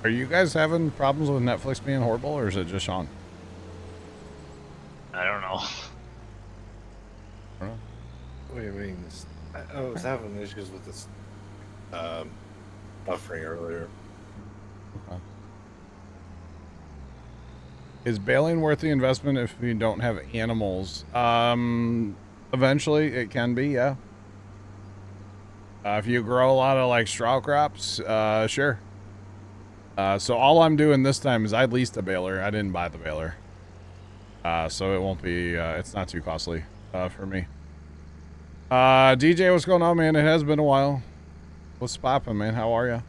Are you guys having problems with Netflix being horrible, or is it just Sean? I don't know. I don't know. What do you mean? I was having issues with this buffering earlier. Okay. Is baling worth the investment if you don't have animals? Eventually it can be, yeah. If you grow a lot of like straw crops, sure. So all I'm doing this time is I leased a baler. I didn't buy the baler. So it won't be, it's not too costly, for me. DJ, what's going on, man? It has been a while. What's poppin', man? How are you?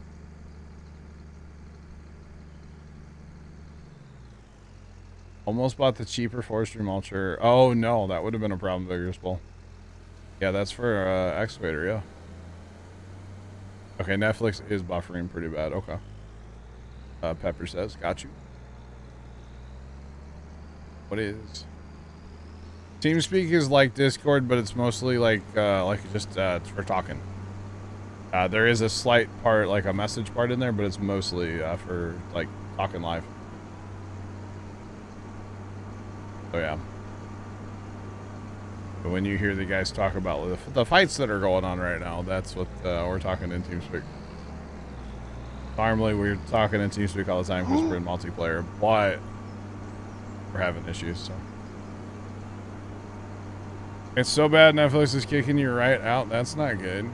Almost bought the cheaper forestry mulcher. Oh no, that would have been a problem, Vigorous Bull. Yeah, that's for excavator, yeah. Okay, Netflix is buffering pretty bad. Okay. Pepper says, got you. What is? TeamSpeak is like Discord, but it's mostly like just for talking. There is a slight part, like a message part in there, but it's mostly for like talking live. So yeah. But when you hear the guys talk about the fights that are going on right now, that's what we're talking in TeamSpeak. Normally we're talking in TeamSpeak all the time because we're in multiplayer, but we're having issues. So it's so bad Netflix is kicking you right out. That's not good.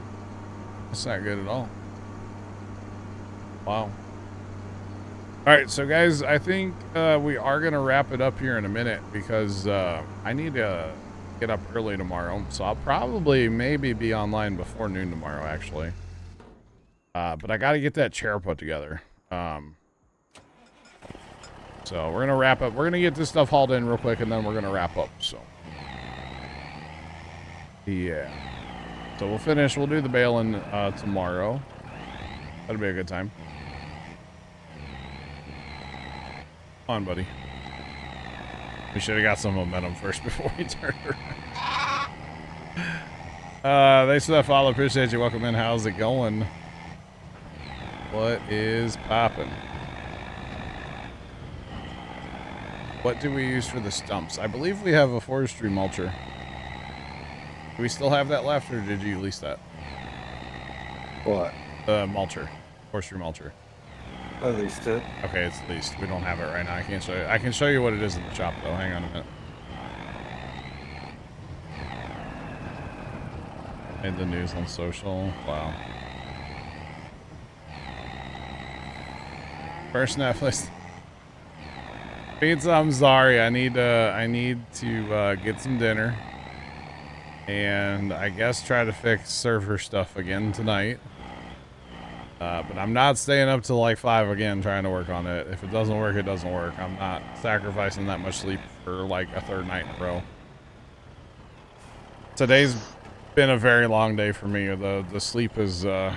That's not good at all. Wow. All right, so guys, I think we are going to wrap it up here in a minute because I need to get up early tomorrow. So I'll probably maybe be online before noon tomorrow, actually. But I got to get that chair put together. So we're going to wrap up. We're going to get this stuff hauled in real quick, and then we're going to wrap up. So, yeah. So we'll finish. We'll do the baling tomorrow. That'll be a good time. Come on, buddy. We should have got some momentum first before we turned around. Thanks for that follow. Appreciate you. Welcome in. How's it going? What is poppin'? What do we use for the stumps? I believe we have a forestry mulcher. Do we still have that left, or did you lease that? What? The mulcher. Forestry mulcher. At least it. Okay, it's leased. We don't have it right now. I can't show you. I can show you what it is in the shop, though. Hang on a minute. Made the news on social. Wow. First Netflix. Pizza, I'm sorry. I need to get some dinner. And I guess try to fix server stuff again tonight. But I'm not staying up till like 5 again trying to work on it. If it doesn't work, it doesn't work. I'm not sacrificing that much sleep for like a third night in a row. Today's been a very long day for me. The sleep is the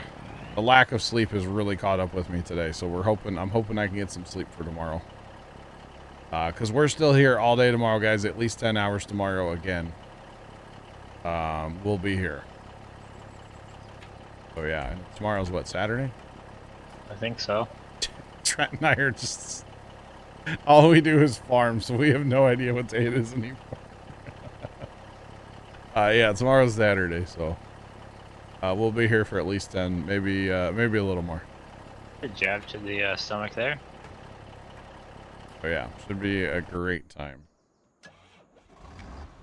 lack of sleep has really caught up with me today. So I'm hoping I can get some sleep for tomorrow. Because we're still here all day tomorrow, guys. At least 10 hours tomorrow again. We'll be here. Oh yeah, and tomorrow's what, Saturday? I think so. Trent and I are just... all we do is farm, so we have no idea what day it is anymore. Yeah, tomorrow's Saturday, so... we'll be here for at least 10, maybe a little more. Good jab to the stomach there. Oh yeah, should be a great time.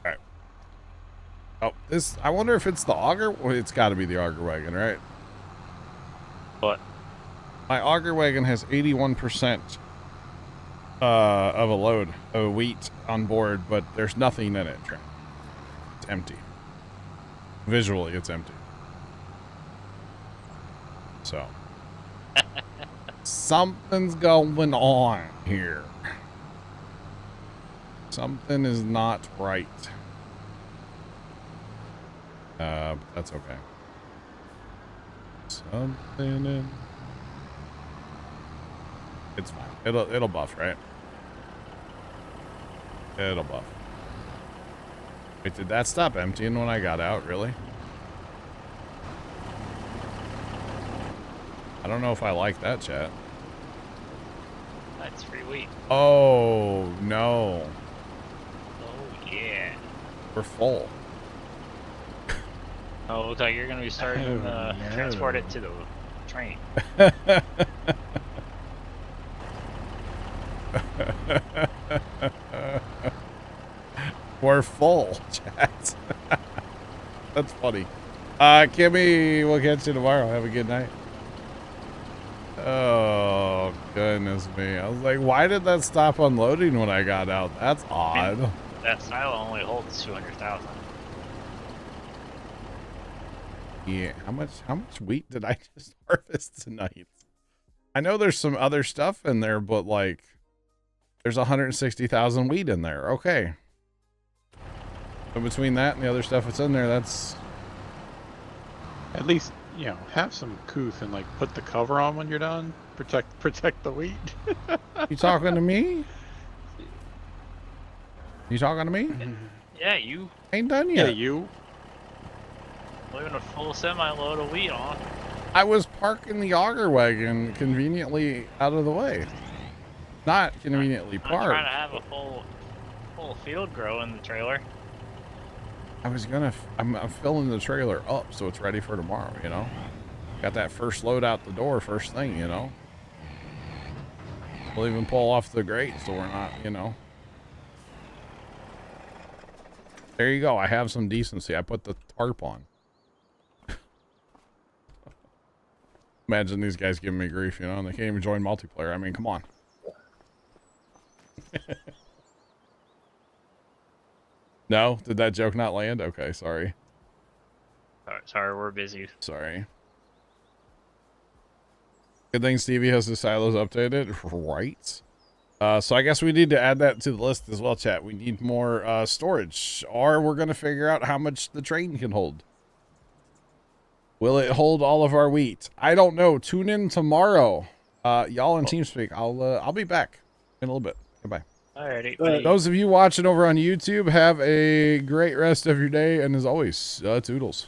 Alright. Oh, this... I wonder if it's the auger? Well, it's gotta be the auger wagon, right? What? My auger wagon has 81% of a load of wheat on board, but there's nothing in it, Trent. It's empty. Visually, it's empty. So. Something's going on here. Something is not right. But that's okay. Something in... It's fine. It'll buff, right? It'll buff. Wait, did that stop emptying when I got out? Really? I don't know if I like that, chat. That's free wheat. Oh, no. Oh, yeah. We're full. Oh, looks like you're going to be starting to no. transport it to the train. We're full, chat. That's funny. Kimmy, we'll catch you tomorrow. Have a good night. Oh, goodness me. I was like, why did that stop unloading when I got out? That's odd. That silo only holds 200,000. Yeah, how much wheat did I just harvest tonight? I know there's some other stuff in there, but like there's 160,000 wheat in there. Okay. So between that and the other stuff that's in there, that's At least, you know, have some couth and like put the cover on when you're done. Protect the wheat. You talking to me? You talking to me? Yeah, you Ain't done Yeah, yet. you. leaving a full semi-load of wheat on. I was parking the auger wagon conveniently out of the way. Not conveniently I'm trying parked. to have a full field grow in the trailer. I was gonna, I'm filling the trailer up so it's ready for tomorrow, you know? Got that first load out the door first thing, you know? We'll even pull off the grate so we're not, you know? There you go. I have some decency. I put the tarp on. Imagine these guys giving me grief, you know, and they can't even join multiplayer. I mean, come on. No? Did that joke not land? Okay, sorry. Sorry, we're busy. Sorry. Good thing Stevie has the silos updated. Right. So I guess we need to add that to the list as well, chat. We need more storage. Or we're going to figure out how much the train can hold. Will it hold all of our wheat? I don't know. Tune in tomorrow. Y'all in TeamSpeak. I'll be back in a little bit. Goodbye. Alrighty. Those of you watching over on YouTube, have a great rest of your day. And as always, toodles.